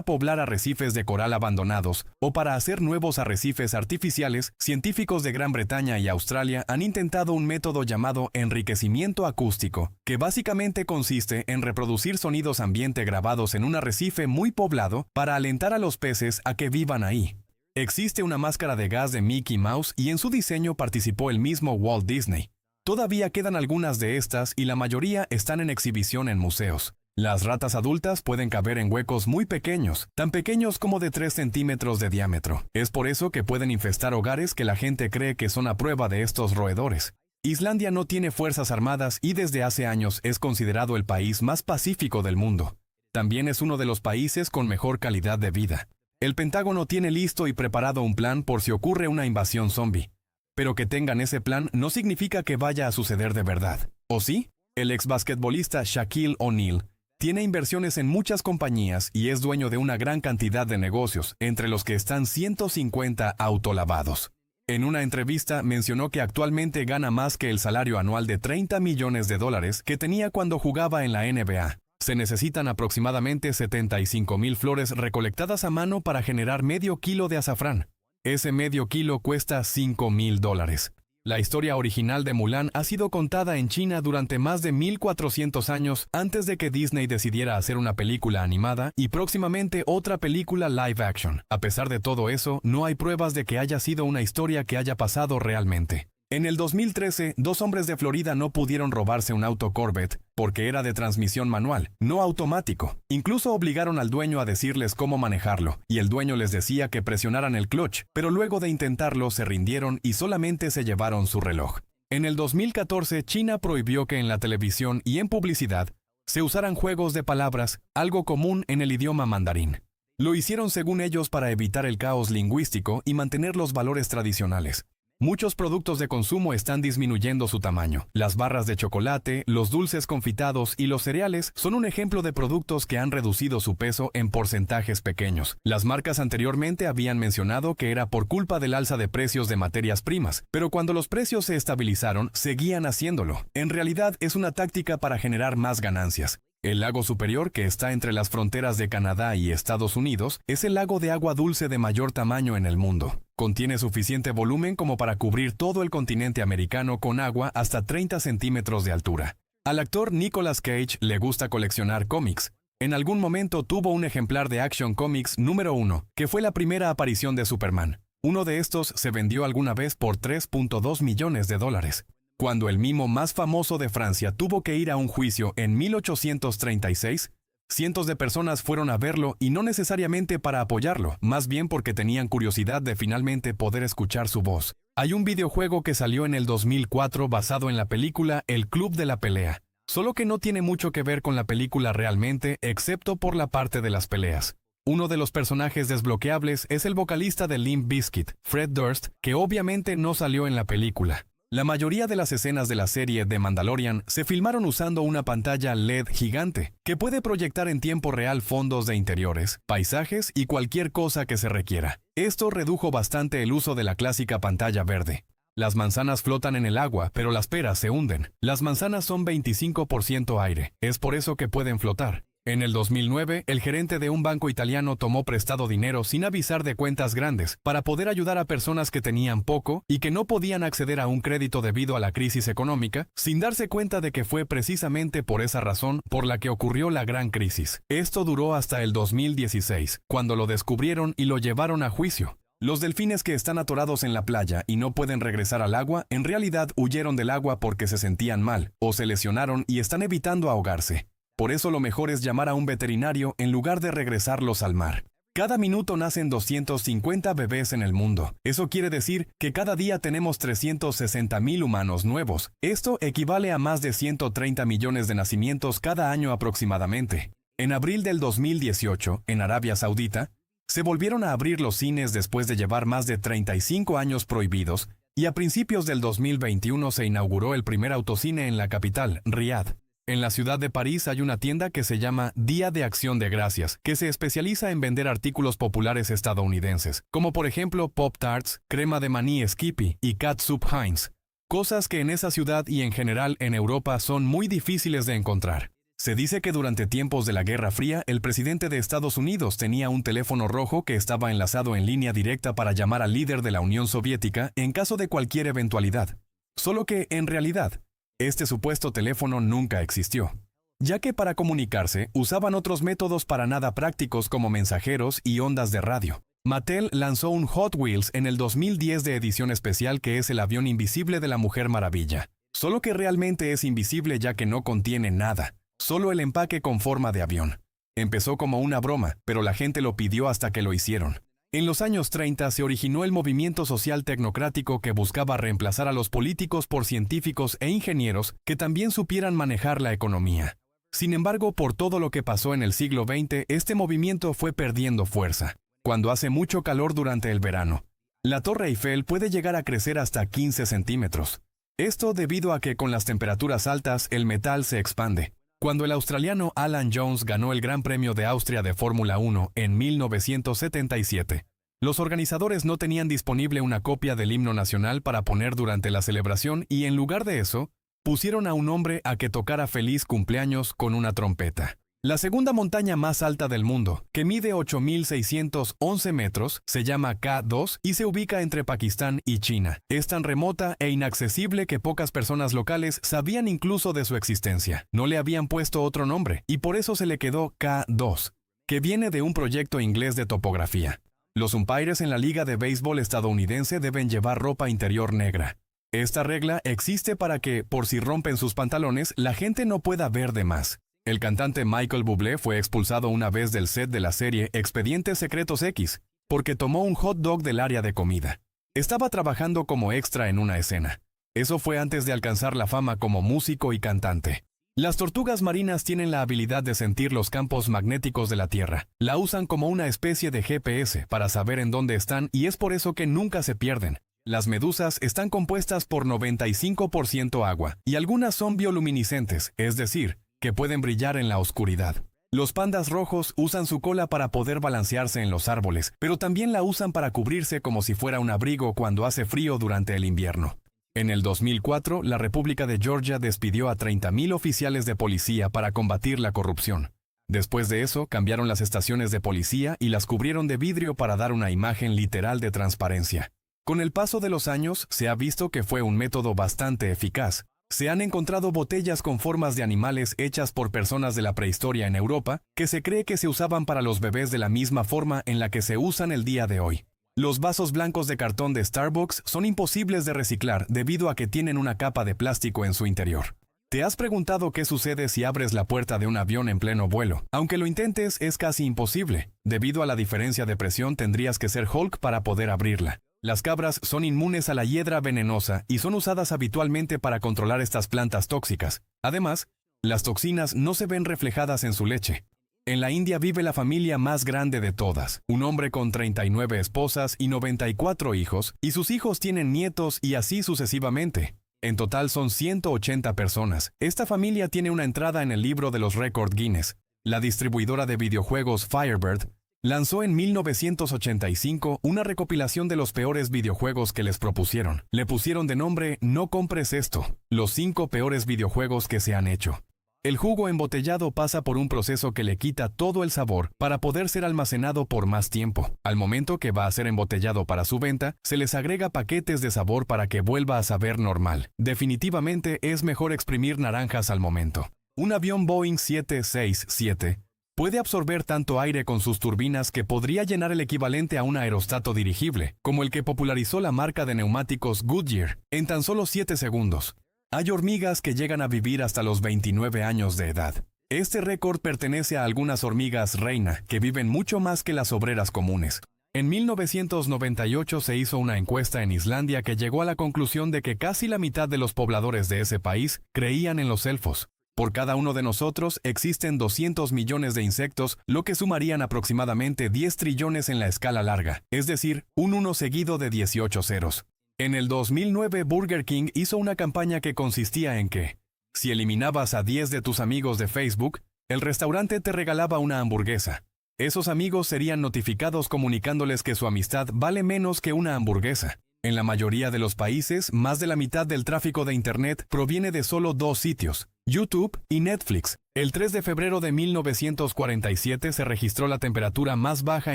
poblar arrecifes de coral abandonados o para hacer nuevos arrecifes artificiales, científicos de Gran Bretaña y Australia han intentado un método llamado enriquecimiento acústico, que básicamente consiste en reproducir sonidos ambiente grabados en un arrecife muy poblado para alentar a los peces a que vivan ahí. Existe una máscara de gas de Mickey Mouse y en su diseño participó el mismo Walt Disney. Todavía quedan algunas de estas y la mayoría están en exhibición en museos. Las ratas adultas pueden caber en huecos muy pequeños, tan pequeños como de 3 centímetros de diámetro. Es por eso que pueden infestar hogares que la gente cree que son a prueba de estos roedores. Islandia no tiene fuerzas armadas y desde hace años es considerado el país más pacífico del mundo. También es uno de los países con mejor calidad de vida. El Pentágono tiene listo y preparado un plan por si ocurre una invasión zombie. Pero que tengan ese plan no significa que vaya a suceder de verdad. ¿O sí? El ex basquetbolista Shaquille O'Neal tiene inversiones en muchas compañías y es dueño de una gran cantidad de negocios, entre los que están 150 autolavados. En una entrevista mencionó que actualmente gana más que el salario anual de $30 millones que tenía cuando jugaba en la NBA. Se necesitan aproximadamente 75,000 flores recolectadas a mano para generar medio kilo de azafrán. Ese medio kilo cuesta $5,000. La historia original de Mulan ha sido contada en China durante más de 1400 años antes de que Disney decidiera hacer una película animada y próximamente otra película live action. A pesar de todo eso, no hay pruebas de que haya sido una historia que haya pasado realmente. En el 2013, 2 hombres de Florida no pudieron robarse un auto Corvette porque era de transmisión manual, no automático. Incluso obligaron al dueño a decirles cómo manejarlo, y el dueño les decía que presionaran el clutch, pero luego de intentarlo se rindieron y solamente se llevaron su reloj. En el 2014, China prohibió que en la televisión y en publicidad se usaran juegos de palabras, algo común en el idioma mandarín. Lo hicieron según ellos para evitar el caos lingüístico y mantener los valores tradicionales. Muchos productos de consumo están disminuyendo su tamaño. Las barras de chocolate, los dulces confitados y los cereales son un ejemplo de productos que han reducido su peso en porcentajes pequeños. Las marcas anteriormente habían mencionado que era por culpa del alza de precios de materias primas, pero cuando los precios se estabilizaron, seguían haciéndolo. En realidad es una táctica para generar más ganancias. El lago superior, que está entre las fronteras de Canadá y Estados Unidos, es el lago de agua dulce de mayor tamaño en el mundo. Contiene suficiente volumen como para cubrir todo el continente americano con agua hasta 30 centímetros de altura. Al actor Nicolas Cage le gusta coleccionar cómics. En algún momento tuvo un ejemplar de Action Comics número 1, que fue la primera aparición de Superman. Uno de estos se vendió alguna vez por 3.2 millones de dólares. Cuando el mimo más famoso de Francia tuvo que ir a un juicio en 1836, cientos de personas fueron a verlo y no necesariamente para apoyarlo, más bien porque tenían curiosidad de finalmente poder escuchar su voz. Hay un videojuego que salió en el 2004 basado en la película El Club de la Pelea, solo que no tiene mucho que ver con la película realmente, excepto por la parte de las peleas. Uno de los personajes desbloqueables es el vocalista de Limp Bizkit, Fred Durst, que obviamente no salió en la película. La mayoría de las escenas de la serie The Mandalorian se filmaron usando una pantalla LED gigante, que puede proyectar en tiempo real fondos de interiores, paisajes y cualquier cosa que se requiera. Esto redujo bastante el uso de la clásica pantalla verde. Las manzanas flotan en el agua, pero las peras se hunden. Las manzanas son 25% aire, es por eso que pueden flotar. En el 2009, el gerente de un banco italiano tomó prestado dinero sin avisar de cuentas grandes para poder ayudar a personas que tenían poco y que no podían acceder a un crédito debido a la crisis económica, sin darse cuenta de que fue precisamente por esa razón por la que ocurrió la gran crisis. Esto duró hasta el 2016, cuando lo descubrieron y lo llevaron a juicio. Los delfines que están atorados en la playa y no pueden regresar al agua, en realidad huyeron del agua porque se sentían mal, o se lesionaron y están evitando ahogarse. Por eso lo mejor es llamar a un veterinario en lugar de regresarlos al mar. Cada minuto nacen 250 bebés en el mundo. Eso quiere decir que cada día tenemos 360,000 humanos nuevos. Esto equivale a más de 130 millones de nacimientos cada año aproximadamente. En abril del 2018, en Arabia Saudita, se volvieron a abrir los cines después de llevar más de 35 años prohibidos, y a principios del 2021 se inauguró el primer autocine en la capital, Riad. En la ciudad de París hay una tienda que se llama Día de Acción de Gracias, que se especializa en vender artículos populares estadounidenses, como por ejemplo Pop-Tarts, crema de maní Skippy y catsup Heinz, cosas que en esa ciudad y en general en Europa son muy difíciles de encontrar. Se dice que durante tiempos de la Guerra Fría, el presidente de Estados Unidos tenía un teléfono rojo que estaba enlazado en línea directa para llamar al líder de la Unión Soviética en caso de cualquier eventualidad. Solo que, en realidad, este supuesto teléfono nunca existió, ya que para comunicarse usaban otros métodos para nada prácticos como mensajeros y ondas de radio. Mattel lanzó un Hot Wheels en el 2010 de edición especial que es el avión invisible de la Mujer Maravilla, solo que realmente es invisible ya que no contiene nada, solo el empaque con forma de avión. Empezó como una broma, pero la gente lo pidió hasta que lo hicieron. En los años 30 se originó el movimiento social tecnocrático que buscaba reemplazar a los políticos por científicos e ingenieros que también supieran manejar la economía. Sin embargo, por todo lo que pasó en el siglo XX, este movimiento fue perdiendo fuerza. Cuando hace mucho calor durante el verano, la Torre Eiffel puede llegar a crecer hasta 15 centímetros. Esto debido a que con las temperaturas altas el metal se expande. Cuando el australiano Alan Jones ganó el Gran Premio de Austria de Fórmula 1 en 1977, los organizadores no tenían disponible una copia del himno nacional para poner durante la celebración y en lugar de eso, pusieron a un hombre a que tocara feliz cumpleaños con una trompeta. La segunda montaña más alta del mundo, que mide 8.611 metros, se llama K2 y se ubica entre Pakistán y China. Es tan remota e inaccesible que pocas personas locales sabían incluso de su existencia. No le habían puesto otro nombre, y por eso se le quedó K2, que viene de un proyecto inglés de topografía. Los umpires en la Liga de Béisbol estadounidense deben llevar ropa interior negra. Esta regla existe para que, por si rompen sus pantalones, la gente no pueda ver de más. El cantante Michael Bublé fue expulsado una vez del set de la serie Expedientes Secretos X, porque tomó un hot dog del área de comida. Estaba trabajando como extra en una escena. Eso fue antes de alcanzar la fama como músico y cantante. Las tortugas marinas tienen la habilidad de sentir los campos magnéticos de la Tierra. La usan como una especie de GPS para saber en dónde están y es por eso que nunca se pierden. Las medusas están compuestas por 95% agua y algunas son bioluminiscentes, es decir, que pueden brillar en la oscuridad. Los pandas rojos usan su cola para poder balancearse en los árboles, pero también la usan para cubrirse como si fuera un abrigo cuando hace frío durante el invierno. En el 2004, la República de Georgia despidió a 30,000 oficiales de policía para combatir la corrupción. Después de eso, cambiaron las estaciones de policía y las cubrieron de vidrio para dar una imagen literal de transparencia. Con el paso de los años, se ha visto que fue un método bastante eficaz. Se han encontrado botellas con formas de animales hechas por personas de la prehistoria en Europa, que se cree que se usaban para los bebés de la misma forma en la que se usan el día de hoy. Los vasos blancos de cartón de Starbucks son imposibles de reciclar debido a que tienen una capa de plástico en su interior. ¿Te has preguntado qué sucede si abres la puerta de un avión en pleno vuelo? Aunque lo intentes, es casi imposible. Debido a la diferencia de presión, tendrías que ser Hulk para poder abrirla. Las cabras son inmunes a la hiedra venenosa y son usadas habitualmente para controlar estas plantas tóxicas. Además, las toxinas no se ven reflejadas en su leche. En la India vive la familia más grande de todas, un hombre con 39 esposas y 94 hijos, y sus hijos tienen nietos y así sucesivamente. En total son 180 personas. Esta familia tiene una entrada en el libro de los récords Guinness. La distribuidora de videojuegos Firebird lanzó en 1985 una recopilación de los peores videojuegos que les propusieron. Le pusieron de nombre No compres esto, los 5 peores videojuegos que se han hecho. El jugo embotellado pasa por un proceso que le quita todo el sabor para poder ser almacenado por más tiempo. Al momento que va a ser embotellado para su venta, se les agrega paquetes de sabor para que vuelva a saber normal. Definitivamente es mejor exprimir naranjas al momento. Un avión Boeing 767 puede absorber tanto aire con sus turbinas que podría llenar el equivalente a un aerostato dirigible, como el que popularizó la marca de neumáticos Goodyear, en tan solo 7 segundos. Hay hormigas que llegan a vivir hasta los 29 años de edad. Este récord pertenece a algunas hormigas reina, que viven mucho más que las obreras comunes. En 1998 se hizo una encuesta en Islandia que llegó a la conclusión de que casi la mitad de los pobladores de ese país creían en los elfos. Por cada uno de nosotros existen 200 millones de insectos, lo que sumarían aproximadamente 10 trillones en la escala larga, es decir, un 1 seguido de 18 ceros. En el 2009 Burger King hizo una campaña que consistía en que, si eliminabas a 10 de tus amigos de Facebook, el restaurante te regalaba una hamburguesa. Esos amigos serían notificados comunicándoles que su amistad vale menos que una hamburguesa. En la mayoría de los países, más de la mitad del tráfico de Internet proviene de solo 2 sitios, YouTube y Netflix. El 3 de febrero de 1947 se registró la temperatura más baja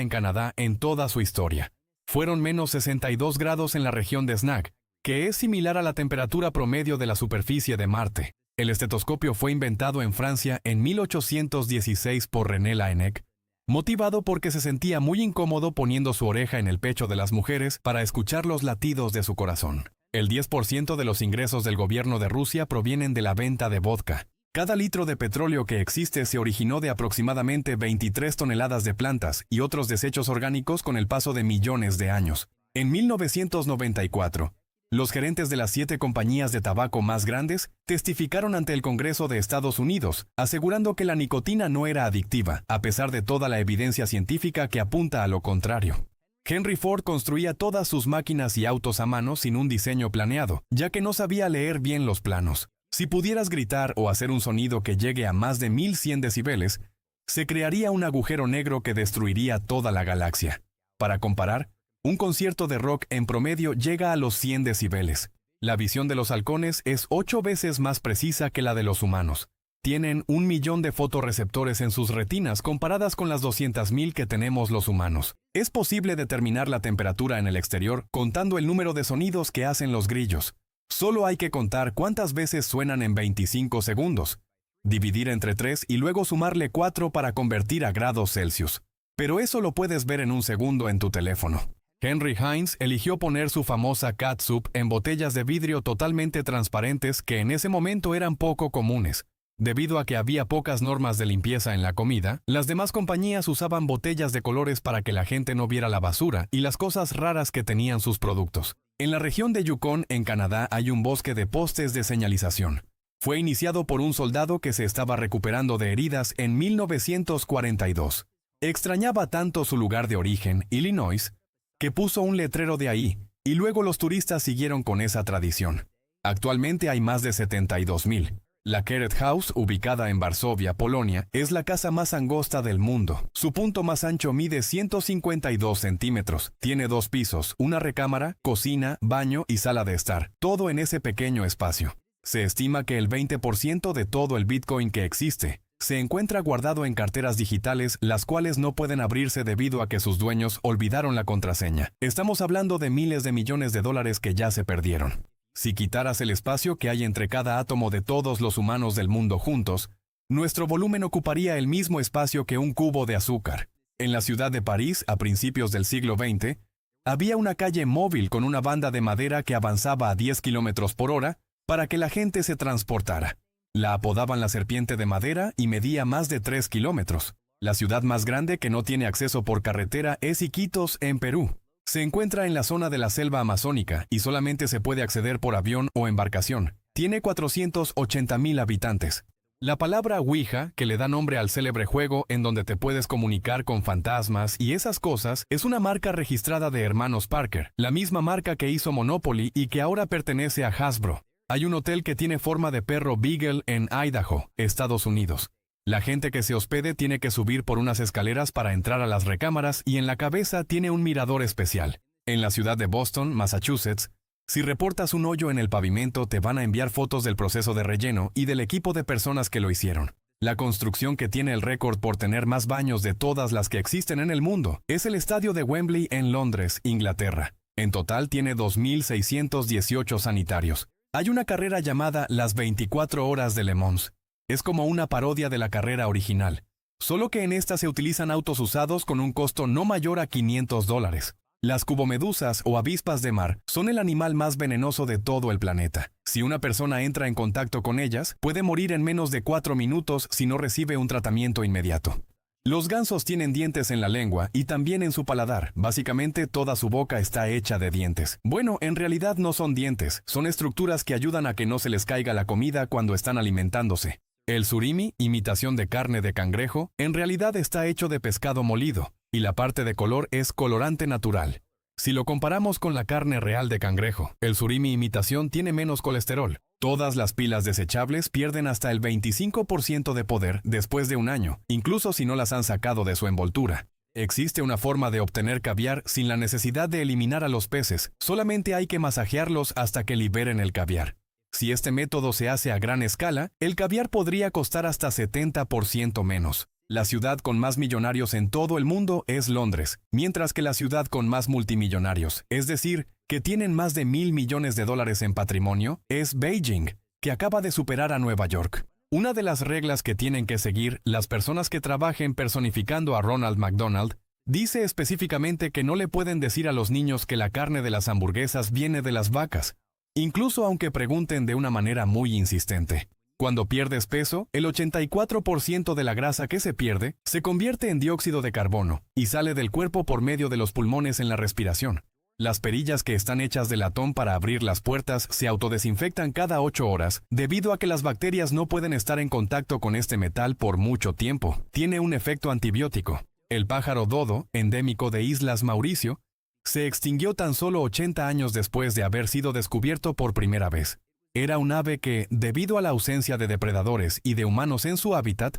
en Canadá en toda su historia. Fueron menos 62 grados en la región de Snag, que es similar a la temperatura promedio de la superficie de Marte. El estetoscopio fue inventado en Francia en 1816 por René Laennec, motivado porque se sentía muy incómodo poniendo su oreja en el pecho de las mujeres para escuchar los latidos de su corazón. El 10% de los ingresos del gobierno de Rusia provienen de la venta de vodka. Cada litro de petróleo que existe se originó de aproximadamente 23 toneladas de plantas y otros desechos orgánicos con el paso de millones de años. En 1994, los gerentes de las 7 compañías de tabaco más grandes testificaron ante el Congreso de Estados Unidos, asegurando que la nicotina no era adictiva, a pesar de toda la evidencia científica que apunta a lo contrario. Henry Ford construía todas sus máquinas y autos a mano sin un diseño planeado, ya que no sabía leer bien los planos. Si pudieras gritar o hacer un sonido que llegue a más de 1100 decibeles, se crearía un agujero negro que destruiría toda la galaxia. Para comparar, un concierto de rock en promedio llega a los 100 decibeles. La visión de los halcones es 8 veces más precisa que la de los humanos. Tienen 1 millón de fotorreceptores en sus retinas comparadas con las 200.000 que tenemos los humanos. Es posible determinar la temperatura en el exterior contando el número de sonidos que hacen los grillos. Solo hay que contar cuántas veces suenan en 25 segundos, dividir entre 3 y luego sumarle 4 para convertir a grados Celsius. Pero eso lo puedes ver en un segundo en tu teléfono. Henry Heinz eligió poner su famosa catsup en botellas de vidrio totalmente transparentes que en ese momento eran poco comunes. Debido a que había pocas normas de limpieza en la comida, las demás compañías usaban botellas de colores para que la gente no viera la basura y las cosas raras que tenían sus productos. En la región de Yukon, en Canadá, hay un bosque de postes de señalización. Fue iniciado por un soldado que se estaba recuperando de heridas en 1942. Extrañaba tanto su lugar de origen, Illinois, que puso un letrero de ahí, y luego los turistas siguieron con esa tradición. Actualmente hay más de 72,000. La Keret House, ubicada en Varsovia, Polonia, es la casa más angosta del mundo. Su punto más ancho mide 152 centímetros. Tiene 2 pisos, una recámara, cocina, baño y sala de estar, todo en ese pequeño espacio. Se estima que el 20% de todo el Bitcoin que existe se encuentra guardado en carteras digitales, las cuales no pueden abrirse debido a que sus dueños olvidaron la contraseña. Estamos hablando de miles de millones de dólares que ya se perdieron. Si quitaras el espacio que hay entre cada átomo de todos los humanos del mundo juntos, nuestro volumen ocuparía el mismo espacio que un cubo de azúcar. En la ciudad de París, a principios del siglo XX, Había una calle móvil con una banda de madera que avanzaba a 10 kilómetros por hora para que la gente se transportara. La apodaban la serpiente de madera y medía más de 3 kilómetros. La ciudad más grande que no tiene acceso por carretera es Iquitos, en Perú. Se encuentra en la zona de la selva amazónica y solamente se puede acceder por avión o embarcación. Tiene 480,000 habitantes. La palabra Ouija, que le da nombre al célebre juego en donde te puedes comunicar con fantasmas y esas cosas, es una marca registrada de hermanos Parker, la misma marca que hizo Monopoly y que ahora pertenece a Hasbro. Hay un hotel que tiene forma de perro Beagle en Idaho, Estados Unidos. La gente que se hospede tiene que subir por unas escaleras para entrar a las recámaras y en la cabeza tiene un mirador especial. En la ciudad de Boston, Massachusetts, si reportas un hoyo en el pavimento te van a enviar fotos del proceso de relleno y del equipo de personas que lo hicieron. La construcción que tiene el récord por tener más baños de todas las que existen en el mundo es el estadio de Wembley en Londres, Inglaterra. En total tiene 2.618 sanitarios. Hay una carrera llamada las 24 horas de Le Mans. Es como una parodia de la carrera original, solo que en esta se utilizan autos usados con un costo no mayor a $500. Las cubomedusas o avispas de mar son el animal más venenoso de todo el planeta. Si una persona entra en contacto con ellas, puede morir en menos de 4 minutos si no recibe un tratamiento inmediato. Los gansos tienen dientes en la lengua y también en su paladar. Básicamente toda su boca está hecha de dientes. Bueno, en realidad no son dientes, son estructuras que ayudan a que no se les caiga la comida cuando están alimentándose. El surimi, imitación de carne de cangrejo, en realidad está hecho de pescado molido, y la parte de color es colorante natural. Si lo comparamos con la carne real de cangrejo, el surimi imitación tiene menos colesterol. Todas las pilas desechables pierden hasta el 25% de poder después de un año, incluso si no las han sacado de su envoltura. Existe una forma de obtener caviar sin la necesidad de eliminar a los peces, solamente hay que masajearlos hasta que liberen el caviar. Si este método se hace a gran escala, el caviar podría costar hasta 70% menos. La ciudad con más millonarios en todo el mundo es Londres, mientras que la ciudad con más multimillonarios, es decir, que tienen más de $1,000 millones en patrimonio, es Beijing, que acaba de superar a Nueva York. Una de las reglas que tienen que seguir las personas que trabajen personificando a Ronald McDonald dice específicamente que no le pueden decir a los niños que la carne de las hamburguesas viene de las vacas, incluso aunque pregunten de una manera muy insistente. Cuando pierdes peso, el 84% de la grasa que se pierde se convierte en dióxido de carbono y sale del cuerpo por medio de los pulmones en la respiración. Las perillas que están hechas de latón para abrir las puertas se autodesinfectan cada 8 horas debido a que las bacterias no pueden estar en contacto con este metal por mucho tiempo. Tiene un efecto antibiótico. El pájaro dodo, endémico de Islas Mauricio, se extinguió tan solo 80 años después de haber sido descubierto por primera vez. Era un ave que, debido a la ausencia de depredadores y de humanos en su hábitat,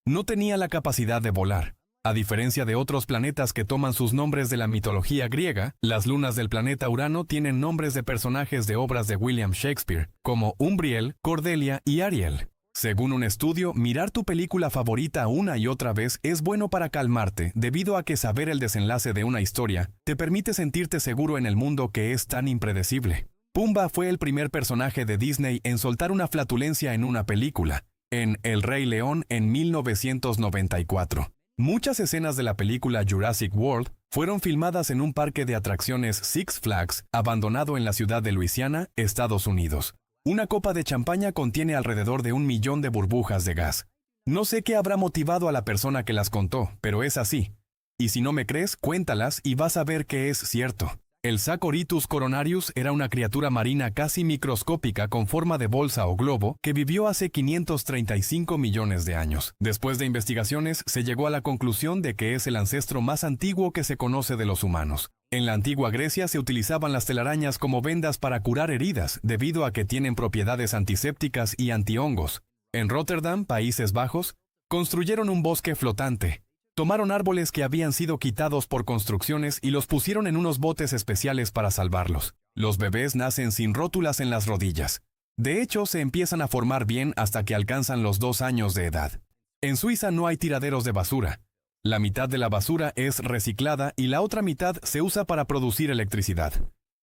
no tenía la capacidad de volar. A diferencia de otros planetas que toman sus nombres de la mitología griega, las lunas del planeta Urano tienen nombres de personajes de obras de William Shakespeare, como Umbriel, Cordelia y Ariel. Según un estudio, mirar tu película favorita una y otra vez es bueno para calmarte, debido a que saber el desenlace de una historia te permite sentirte seguro en el mundo que es tan impredecible. Pumba fue el primer personaje de Disney en soltar una flatulencia en una película, en El Rey León en 1994. Muchas escenas de la película Jurassic World fueron filmadas en un parque de atracciones Six Flags, abandonado en la ciudad de Luisiana, Estados Unidos. Una copa de champaña contiene alrededor de 1 millón de burbujas de gas. No sé qué habrá motivado a la persona que las contó, pero es así. Y si no me crees, cuéntalas y vas a ver que es cierto. El Sacoritus coronarius era una criatura marina casi microscópica con forma de bolsa o globo que vivió hace 535 millones de años. Después de investigaciones, se llegó a la conclusión de que es el ancestro más antiguo que se conoce de los humanos. En la antigua Grecia se utilizaban las telarañas como vendas para curar heridas, debido a que tienen propiedades antisépticas y antihongos. En Rotterdam, Países Bajos, construyeron un bosque flotante. Tomaron árboles que habían sido quitados por construcciones y los pusieron en unos botes especiales para salvarlos. Los bebés nacen sin rótulas en las rodillas. De hecho, se empiezan a formar bien hasta que alcanzan los 2 años de edad. En Suiza no hay tiraderos de basura. La mitad de la basura es reciclada y la otra mitad se usa para producir electricidad.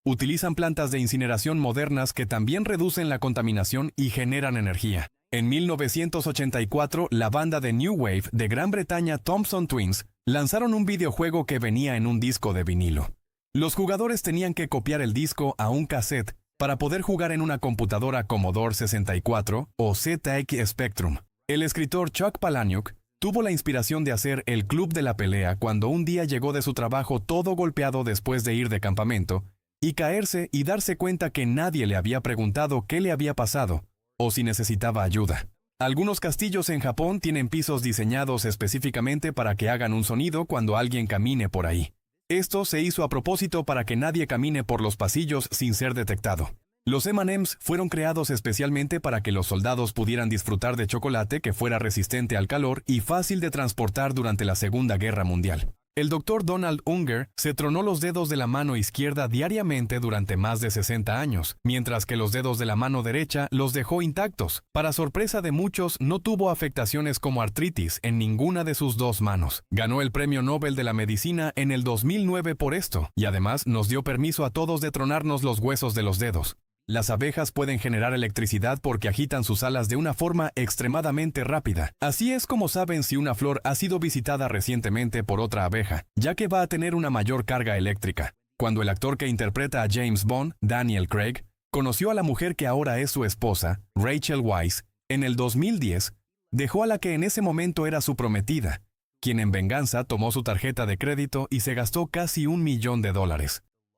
Utilizan plantas de incineración modernas que también reducen la contaminación y generan energía. En 1984, la banda de New Wave de Gran Bretaña Thompson Twins lanzaron un videojuego que venía en un disco de vinilo. Los jugadores tenían que copiar el disco a un cassette para poder jugar en una computadora Commodore 64 o ZX Spectrum. El escritor Chuck Palahniuk tuvo la inspiración de hacer El Club de la Pelea cuando un día llegó de su trabajo todo golpeado después de ir de campamento y caerse y darse cuenta que nadie le había preguntado qué le había pasado o si necesitaba ayuda. Algunos castillos en Japón tienen pisos diseñados específicamente para que hagan un sonido cuando alguien camine por ahí. Esto se hizo a propósito para que nadie camine por los pasillos sin ser detectado. Los M&M's fueron creados especialmente para que los soldados pudieran disfrutar de chocolate que fuera resistente al calor y fácil de transportar durante la Segunda Guerra Mundial. El Dr. Donald Unger se tronó los dedos de la mano izquierda diariamente durante más de 60 años, mientras que los dedos de la mano derecha los dejó intactos. Para sorpresa de muchos, no tuvo afectaciones como artritis en ninguna de sus dos manos. Ganó el Premio Nobel de la Medicina en el 2009 por esto, y además nos dio permiso a todos de tronarnos los huesos de los dedos. Las abejas pueden generar electricidad porque agitan sus alas de una forma extremadamente rápida. Así es como saben si una flor ha sido visitada recientemente por otra abeja, ya que va a tener una mayor carga eléctrica. Cuando el actor que interpreta a James Bond, Daniel Craig, conoció a la mujer que ahora es su esposa, Rachel Weisz, en el 2010, dejó a la que en ese momento era su prometida, quien en venganza tomó su tarjeta de crédito y se gastó casi $1 millón.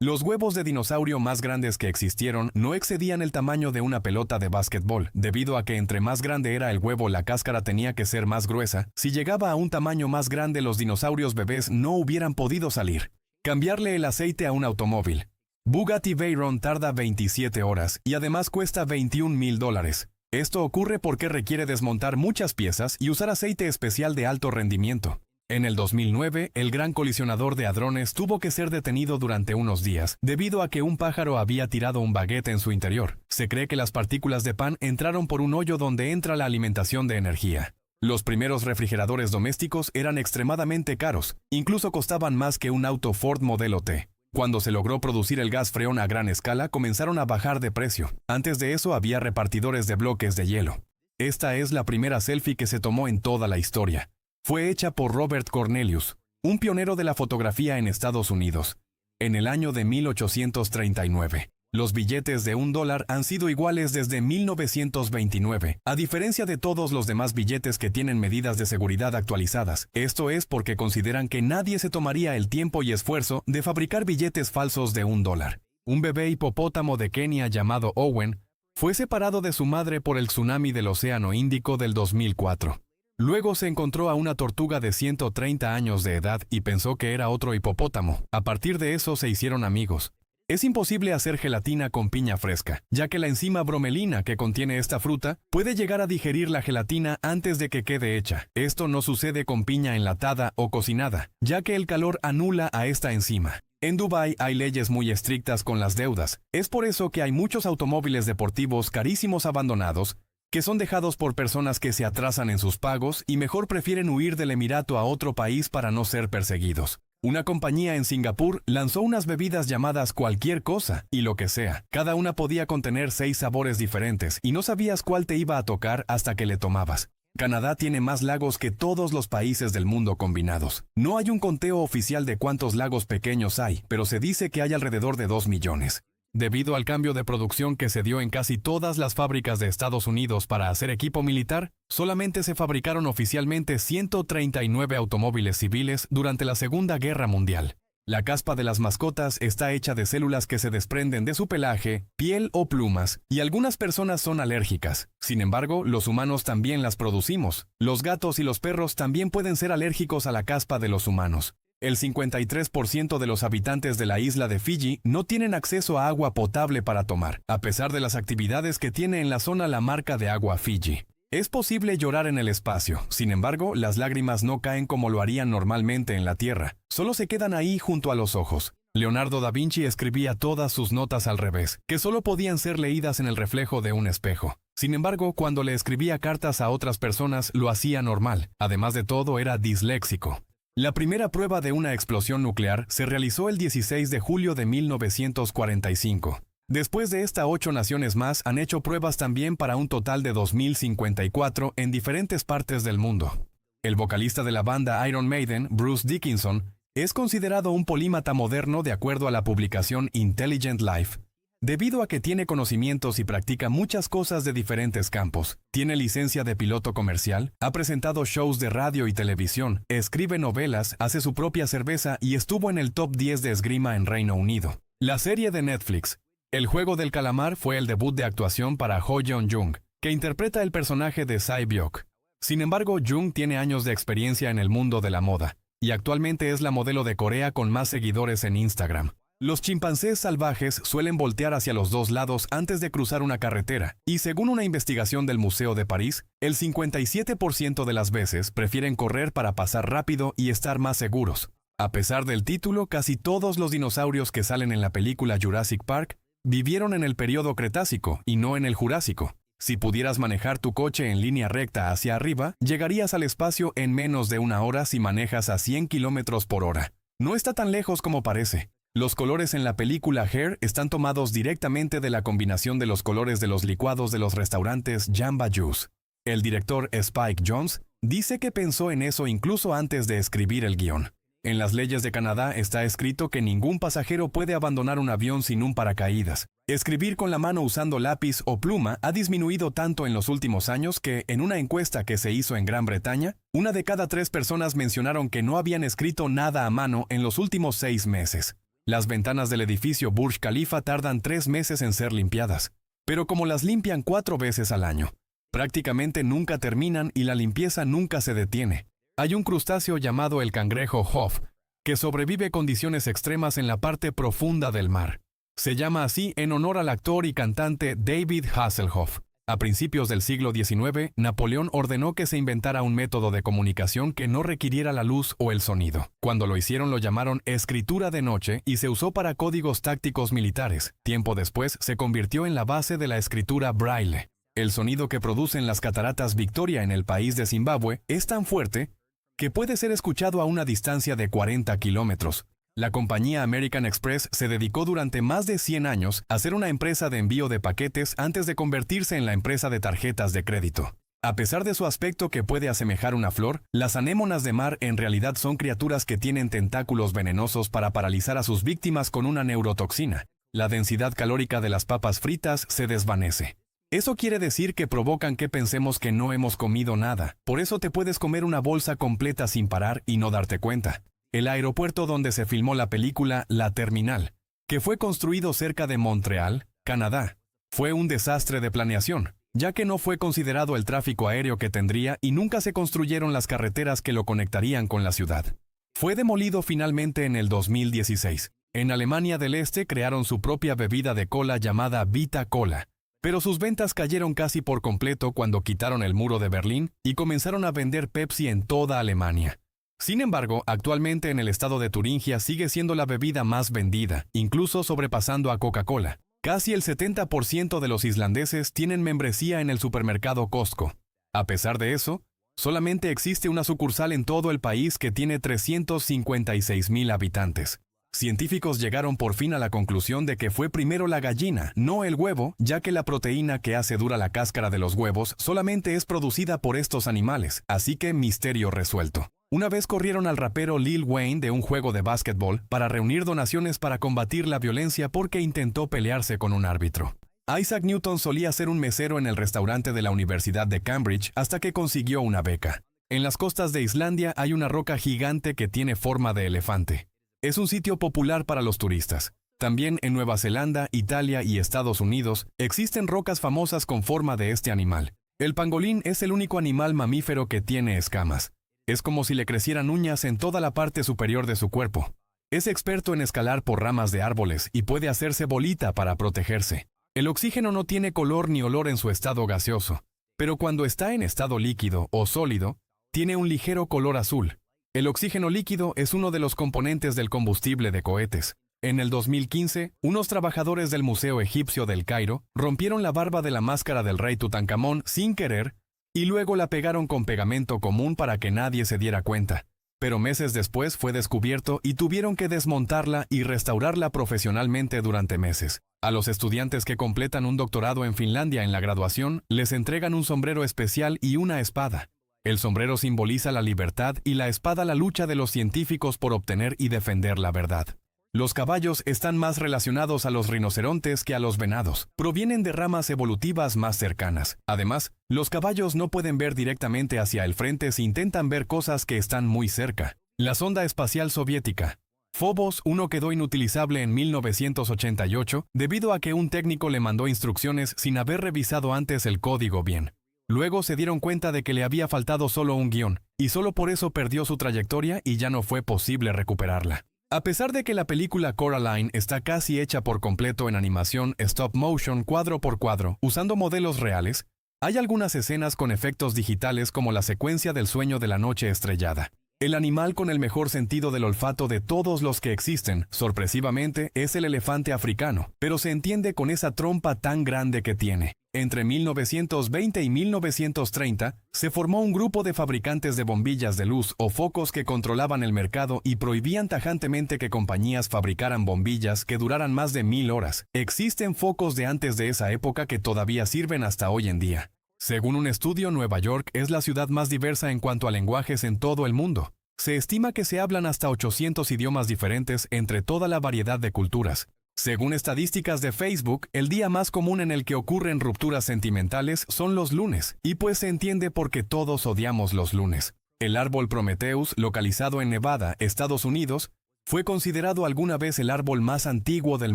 Los huevos de dinosaurio más grandes que existieron no excedían el tamaño de una pelota de básquetbol, debido a que entre más grande era el huevo la cáscara tenía que ser más gruesa. Si llegaba a un tamaño más grande los dinosaurios bebés no hubieran podido salir. Cambiarle el aceite a un automóvil. Bugatti Veyron tarda 27 horas y además cuesta $21,000. Esto ocurre porque requiere desmontar muchas piezas y usar aceite especial de alto rendimiento. En el 2009, el gran colisionador de hadrones tuvo que ser detenido durante unos días, debido a que un pájaro había tirado un baguette en su interior. Se cree que las partículas de pan entraron por un hoyo donde entra la alimentación de energía. Los primeros refrigeradores domésticos eran extremadamente caros, incluso costaban más que un auto Ford Modelo T. Cuando se logró producir el gas freón a gran escala, comenzaron a bajar de precio. Antes de eso había repartidores de bloques de hielo. Esta es la primera selfie que se tomó en toda la historia. Fue hecha por Robert Cornelius, un pionero de la fotografía en Estados Unidos, en el año de 1839. Los billetes de $1 han sido iguales desde 1929, a diferencia de todos los demás billetes que tienen medidas de seguridad actualizadas. Esto es porque consideran que nadie se tomaría el tiempo y esfuerzo de fabricar billetes falsos de $1. Un bebé hipopótamo de Kenia llamado Owen fue separado de su madre por el tsunami del Océano Índico del 2004. Luego se encontró a una tortuga de 130 años de edad y pensó que era otro hipopótamo. A partir de eso se hicieron amigos. Es imposible hacer gelatina con piña fresca, ya que la enzima bromelina que contiene esta fruta puede llegar a digerir la gelatina antes de que quede hecha. Esto no sucede con piña enlatada o cocinada, ya que el calor anula a esta enzima. En Dubái hay leyes muy estrictas con las deudas. Es por eso que hay muchos automóviles deportivos carísimos abandonados, que son dejados por personas que se atrasan en sus pagos y mejor prefieren huir del Emirato a otro país para no ser perseguidos. Una compañía en Singapur lanzó unas bebidas llamadas cualquier cosa y lo que sea. Cada una podía contener 6 sabores diferentes y no sabías cuál te iba a tocar hasta que le tomabas. Canadá tiene más lagos que todos los países del mundo combinados. No hay un conteo oficial de cuántos lagos pequeños hay, pero se dice que hay alrededor de 2 millones. Debido al cambio de producción que se dio en casi todas las fábricas de Estados Unidos para hacer equipo militar, solamente se fabricaron oficialmente 139 automóviles civiles durante la Segunda Guerra Mundial. La caspa de las mascotas está hecha de células que se desprenden de su pelaje, piel o plumas, y algunas personas son alérgicas. Sin embargo, los humanos también las producimos. Los gatos y los perros también pueden ser alérgicos a la caspa de los humanos. El 53% de los habitantes de la isla de Fiji no tienen acceso a agua potable para tomar, a pesar de las actividades que tiene en la zona la marca de agua Fiji. Es posible llorar en el espacio, sin embargo, las lágrimas no caen como lo harían normalmente en la Tierra, solo se quedan ahí junto a los ojos. Leonardo da Vinci escribía todas sus notas al revés, que solo podían ser leídas en el reflejo de un espejo. Sin embargo, cuando le escribía cartas a otras personas, lo hacía normal. Además de todo, era disléxico. La primera prueba de una explosión nuclear se realizó el 16 de julio de 1945. Después de esta, 8 naciones más han hecho pruebas también para un total de 2054 en diferentes partes del mundo. El vocalista de la banda Iron Maiden, Bruce Dickinson, Es considerado un polímata moderno de acuerdo a la publicación Intelligent Life, debido a que tiene conocimientos y practica muchas cosas de diferentes campos. Tiene licencia de piloto comercial, ha presentado shows de radio y televisión, escribe novelas, hace su propia cerveza y estuvo en el top 10 de esgrima en Reino Unido. La serie de Netflix, El juego del calamar, fue el debut de actuación para Ho Yeon-jung, que interpreta el personaje de Sae-byok. Sin embargo, Jung tiene años de experiencia en el mundo de la moda, y actualmente es la modelo de Corea con más seguidores en Instagram. Los chimpancés salvajes suelen voltear hacia los dos lados antes de cruzar una carretera, y según una investigación del Museo de París, el 57% de las veces prefieren correr para pasar rápido y estar más seguros. A pesar del título, casi todos los dinosaurios que salen en la película Jurassic Park vivieron en el período Cretácico y no en el Jurásico. Si pudieras manejar tu coche en línea recta hacia arriba, llegarías al espacio en menos de una hora si manejas a 100 km por hora. No está tan lejos como parece. Los colores en la película Hair están tomados directamente de la combinación de los colores de los licuados de los restaurantes Jamba Juice. El director Spike Jonze dice que pensó en eso incluso antes de escribir el guión. En las leyes de Canadá está escrito que ningún pasajero puede abandonar un avión sin un paracaídas. Escribir con la mano usando lápiz o pluma ha disminuido tanto en los últimos años que, en una encuesta que se hizo en Gran Bretaña, 1 de cada 3 personas mencionaron que no habían escrito nada a mano en los últimos 6 meses. Las ventanas del edificio Burj Khalifa tardan 3 meses en ser limpiadas, pero como las limpian 4 veces al año, prácticamente nunca terminan y la limpieza nunca se detiene. Hay un crustáceo llamado el cangrejo Hoff, que sobrevive condiciones extremas en la parte profunda del mar. Se llama así en honor al actor y cantante David Hasselhoff. A principios del siglo XIX, Napoleón ordenó que se inventara un método de comunicación que no requiriera la luz o el sonido. Cuando lo hicieron lo llamaron escritura de noche y se usó para códigos tácticos militares. Tiempo después se convirtió en la base de la escritura braille. El sonido que producen las cataratas Victoria en el país de Zimbabue es tan fuerte que puede ser escuchado a una distancia de 40 kilómetros. La compañía American Express se dedicó durante más de 100 años a ser una empresa de envío de paquetes antes de convertirse en la empresa de tarjetas de crédito. A pesar de su aspecto que puede asemejar una flor, las anémonas de mar en realidad son criaturas que tienen tentáculos venenosos para paralizar a sus víctimas con una neurotoxina. La densidad calórica de las papas fritas se desvanece. Eso quiere decir que provocan que pensemos que no hemos comido nada. Por eso te puedes comer una bolsa completa sin parar y no darte cuenta. El aeropuerto donde se filmó la película La Terminal, que fue construido cerca de Montreal, Canadá, fue un desastre de planeación, ya que no fue considerado el tráfico aéreo que tendría y nunca se construyeron las carreteras que lo conectarían con la ciudad. Fue demolido finalmente en el 2016. En Alemania del Este crearon su propia bebida de cola llamada Vita Cola, pero sus ventas cayeron casi por completo cuando quitaron el muro de Berlín y comenzaron a vender Pepsi en toda Alemania. Sin embargo, actualmente en el estado de Turingia sigue siendo la bebida más vendida, incluso sobrepasando a Coca-Cola. Casi el 70% de los islandeses tienen membresía en el supermercado Costco. A pesar de eso, solamente existe una sucursal en todo el país que tiene 356,000 habitantes. Científicos llegaron por fin a la conclusión de que fue primero la gallina, no el huevo, ya que la proteína que hace dura la cáscara de los huevos solamente es producida por estos animales, así que misterio resuelto. Una vez corrieron al rapero Lil Wayne de un juego de básquetbol para reunir donaciones para combatir la violencia porque intentó pelearse con un árbitro. Isaac Newton solía ser un mesero en el restaurante de la Universidad de Cambridge hasta que consiguió una beca. En las costas de Islandia hay una roca gigante que tiene forma de elefante. Es un sitio popular para los turistas. También en Nueva Zelanda, Italia y Estados Unidos existen rocas famosas con forma de este animal. El pangolín es el único animal mamífero que tiene escamas. Es como si le crecieran uñas en toda la parte superior de su cuerpo. Es experto en escalar por ramas de árboles y puede hacerse bolita para protegerse. El oxígeno no tiene color ni olor en su estado gaseoso, pero cuando está en estado líquido o sólido, tiene un ligero color azul. El oxígeno líquido es uno de los componentes del combustible de cohetes. En el 2015, unos trabajadores del Museo Egipcio del Cairo rompieron la barba de la máscara del rey Tutankamón sin querer y luego la pegaron con pegamento común para que nadie se diera cuenta. Pero meses después fue descubierto y tuvieron que desmontarla y restaurarla profesionalmente durante meses. A los estudiantes que completan un doctorado en Finlandia en la graduación, les entregan un sombrero especial y una espada. El sombrero simboliza la libertad y la espada la lucha de los científicos por obtener y defender la verdad. Los caballos están más relacionados a los rinocerontes que a los venados. Provienen de ramas evolutivas más cercanas. Además, los caballos no pueden ver directamente hacia el frente si intentan ver cosas que están muy cerca. La sonda espacial soviética Phobos 1 quedó inutilizable en 1988 debido a que un técnico le mandó instrucciones sin haber revisado antes el código bien. Luego se dieron cuenta de que le había faltado solo un guión, y solo por eso perdió su trayectoria y ya no fue posible recuperarla. A pesar de que la película Coraline está casi hecha por completo en animación stop motion cuadro por cuadro, usando modelos reales, hay algunas escenas con efectos digitales como la secuencia del sueño de la noche estrellada. El animal con el mejor sentido del olfato de todos los que existen, sorpresivamente, es el elefante africano, pero se entiende con esa trompa tan grande que tiene. Entre 1920 y 1930, se formó un grupo de fabricantes de bombillas de luz o focos que controlaban el mercado y prohibían tajantemente que compañías fabricaran bombillas que duraran más de 1000 horas. Existen focos de antes de esa época que todavía sirven hasta hoy en día. Según un estudio, Nueva York es la ciudad más diversa en cuanto a lenguajes en todo el mundo. Se estima que se hablan hasta 800 idiomas diferentes entre toda la variedad de culturas. Según estadísticas de Facebook, el día más común en el que ocurren rupturas sentimentales son los lunes, y pues se entiende porque todos odiamos los lunes. El árbol Prometheus, localizado en Nevada, Estados Unidos, fue considerado alguna vez el árbol más antiguo del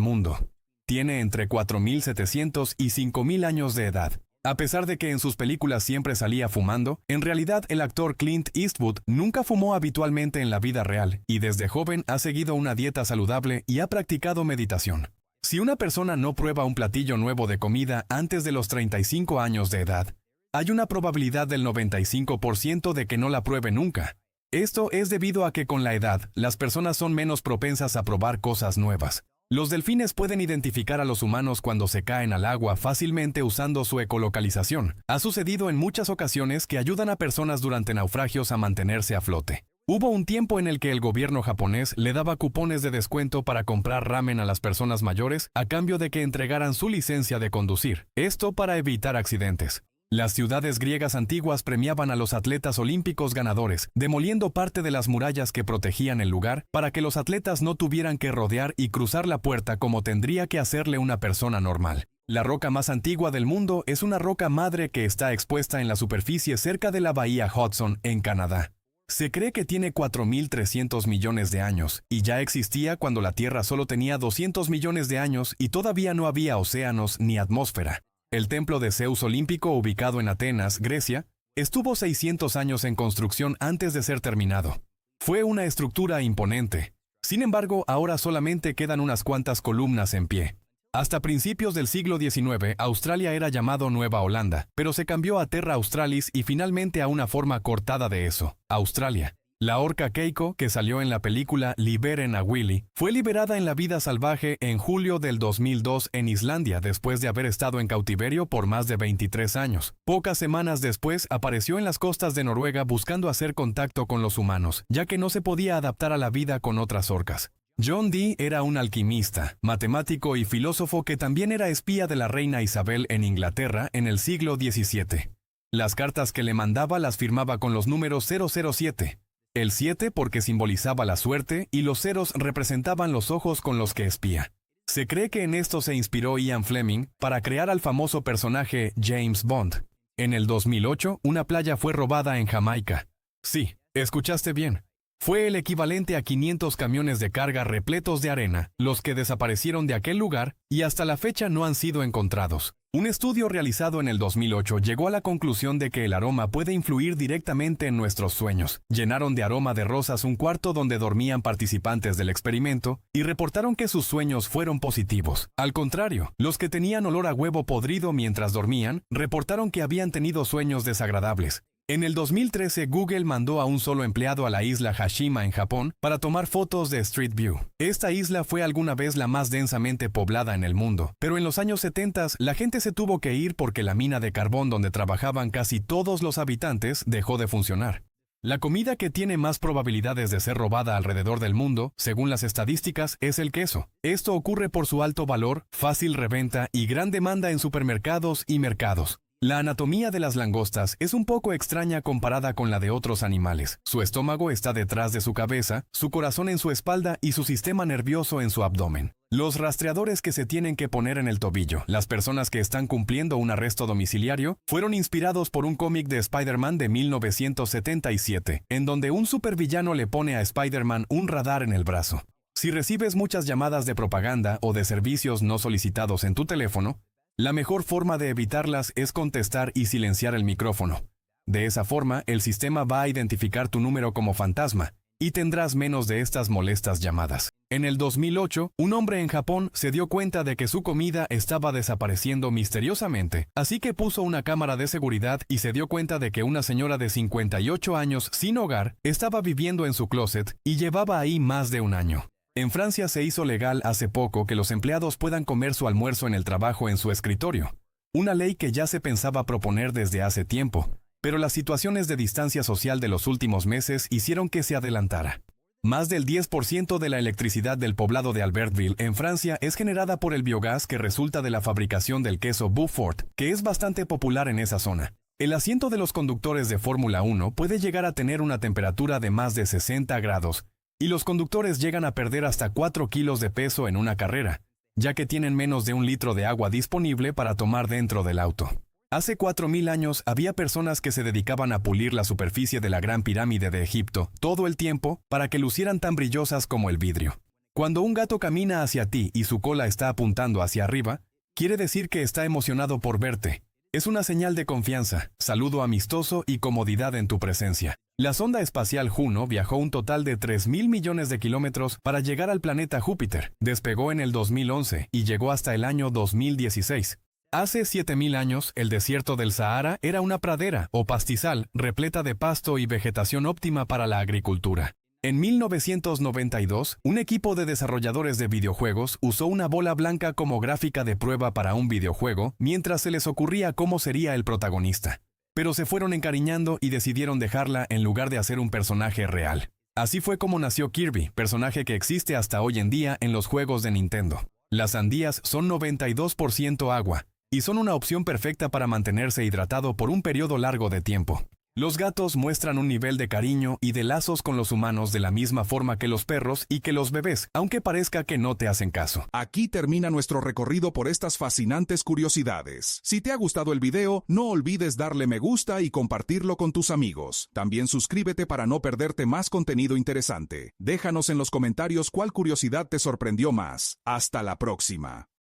mundo. Tiene entre 4.700 y 5.000 años de edad. A pesar de que en sus películas siempre salía fumando, en realidad el actor Clint Eastwood nunca fumó habitualmente en la vida real y desde joven ha seguido una dieta saludable y ha practicado meditación. Si una persona no prueba un platillo nuevo de comida antes de los 35 años de edad, hay una probabilidad del 95% de que no la pruebe nunca. Esto es debido a que con la edad, las personas son menos propensas a probar cosas nuevas. Los delfines pueden identificar a los humanos cuando se caen al agua fácilmente usando su ecolocalización. Ha sucedido en muchas ocasiones que ayudan a personas durante naufragios a mantenerse a flote. Hubo un tiempo en el que el gobierno japonés le daba cupones de descuento para comprar ramen a las personas mayores a cambio de que entregaran su licencia de conducir. Esto para evitar accidentes. Las ciudades griegas antiguas premiaban a los atletas olímpicos ganadores, demoliendo parte de las murallas que protegían el lugar para que los atletas no tuvieran que rodear y cruzar la puerta como tendría que hacerle una persona normal. La roca más antigua del mundo es una roca madre que está expuesta en la superficie cerca de la bahía Hudson, en Canadá. Se cree que tiene 4.300 millones de años, y ya existía cuando la Tierra solo tenía 200 millones de años y todavía no había océanos ni atmósfera. El templo de Zeus olímpico, ubicado en Atenas, Grecia, estuvo 600 años en construcción antes de ser terminado. Fue una estructura imponente. Sin embargo, ahora solamente quedan unas cuantas columnas en pie. Hasta principios del siglo XIX, Australia era llamado Nueva Holanda, pero se cambió a Terra Australis y finalmente a una forma cortada de eso, Australia. La orca Keiko, que salió en la película Liberen a Willy, fue liberada en la vida salvaje en julio del 2002 en Islandia después de haber estado en cautiverio por más de 23 años. Pocas semanas después apareció en las costas de Noruega buscando hacer contacto con los humanos, ya que no se podía adaptar a la vida con otras orcas. John Dee era un alquimista, matemático y filósofo que también era espía de la reina Isabel en Inglaterra en el siglo XVII. Las cartas que le mandaba las firmaba con los números 007. El 7 porque simbolizaba la suerte y los ceros representaban los ojos con los que espía. Se cree que en esto se inspiró Ian Fleming para crear al famoso personaje James Bond. En el 2008, una playa fue robada en Jamaica. Sí, escuchaste bien. Fue el equivalente a 500 camiones de carga repletos de arena, los que desaparecieron de aquel lugar y hasta la fecha no han sido encontrados. Un estudio realizado en el 2008 llegó a la conclusión de que el aroma puede influir directamente en nuestros sueños. Llenaron de aroma de rosas un cuarto donde dormían participantes del experimento y reportaron que sus sueños fueron positivos. Al contrario, los que tenían olor a huevo podrido mientras dormían reportaron que habían tenido sueños desagradables. En el 2013, Google mandó a un solo empleado a la isla Hashima en Japón para tomar fotos de Street View. Esta isla fue alguna vez la más densamente poblada en el mundo, pero en los años 70 la gente se tuvo que ir porque la mina de carbón donde trabajaban casi todos los habitantes dejó de funcionar. La comida que tiene más probabilidades de ser robada alrededor del mundo, según las estadísticas, es el queso. Esto ocurre por su alto valor, fácil reventa y gran demanda en supermercados y mercados. La anatomía de las langostas es un poco extraña comparada con la de otros animales. Su estómago está detrás de su cabeza, su corazón en su espalda y su sistema nervioso en su abdomen. Los rastreadores que se tienen que poner en el tobillo, las personas que están cumpliendo un arresto domiciliario, fueron inspirados por un cómic de Spider-Man de 1977, en donde un supervillano le pone a Spider-Man un radar en el brazo. Si recibes muchas llamadas de propaganda o de servicios no solicitados en tu teléfono, la mejor forma de evitarlas es contestar y silenciar el micrófono. De esa forma, el sistema va a identificar tu número como fantasma y tendrás menos de estas molestas llamadas. En el 2008, un hombre en Japón se dio cuenta de que su comida estaba desapareciendo misteriosamente, así que puso una cámara de seguridad y se dio cuenta de que una señora de 58 años sin hogar estaba viviendo en su closet y llevaba ahí más de un año. En Francia se hizo legal hace poco que los empleados puedan comer su almuerzo en el trabajo en su escritorio, una ley que ya se pensaba proponer desde hace tiempo, pero las situaciones de distancia social de los últimos meses hicieron que se adelantara. Más del 10% de la electricidad del poblado de Albertville, en Francia, es generada por el biogás que resulta de la fabricación del queso Beaufort, que es bastante popular en esa zona. El asiento de los conductores de Fórmula 1 puede llegar a tener una temperatura de más de 60 grados, y los conductores llegan a perder hasta 4 kilos de peso en una carrera, ya que tienen menos de 1 litro de agua disponible para tomar dentro del auto. Hace 4.000 años había personas que se dedicaban a pulir la superficie de la Gran Pirámide de Egipto todo el tiempo para que lucieran tan brillosas como el vidrio. Cuando un gato camina hacia ti y su cola está apuntando hacia arriba, quiere decir que está emocionado por verte. Es una señal de confianza, saludo amistoso y comodidad en tu presencia. La sonda espacial Juno viajó un total de 3.000 millones de kilómetros para llegar al planeta Júpiter. Despegó en el 2011 y llegó hasta el año 2016. Hace 7.000 años, el desierto del Sahara era una pradera o pastizal repleta de pasto y vegetación óptima para la agricultura. En 1992, un equipo de desarrolladores de videojuegos usó una bola blanca como gráfica de prueba para un videojuego mientras se les ocurría cómo sería el protagonista. Pero se fueron encariñando y decidieron dejarla en lugar de hacer un personaje real. Así fue como nació Kirby, personaje que existe hasta hoy en día en los juegos de Nintendo. Las sandías son 92% agua y son una opción perfecta para mantenerse hidratado por un periodo largo de tiempo. Los gatos muestran un nivel de cariño y de lazos con los humanos de la misma forma que los perros y que los bebés, aunque parezca que no te hacen caso. Aquí termina nuestro recorrido por estas fascinantes curiosidades. Si te ha gustado el video, no olvides darle me gusta y compartirlo con tus amigos. También suscríbete para no perderte más contenido interesante. Déjanos en los comentarios cuál curiosidad te sorprendió más. Hasta la próxima.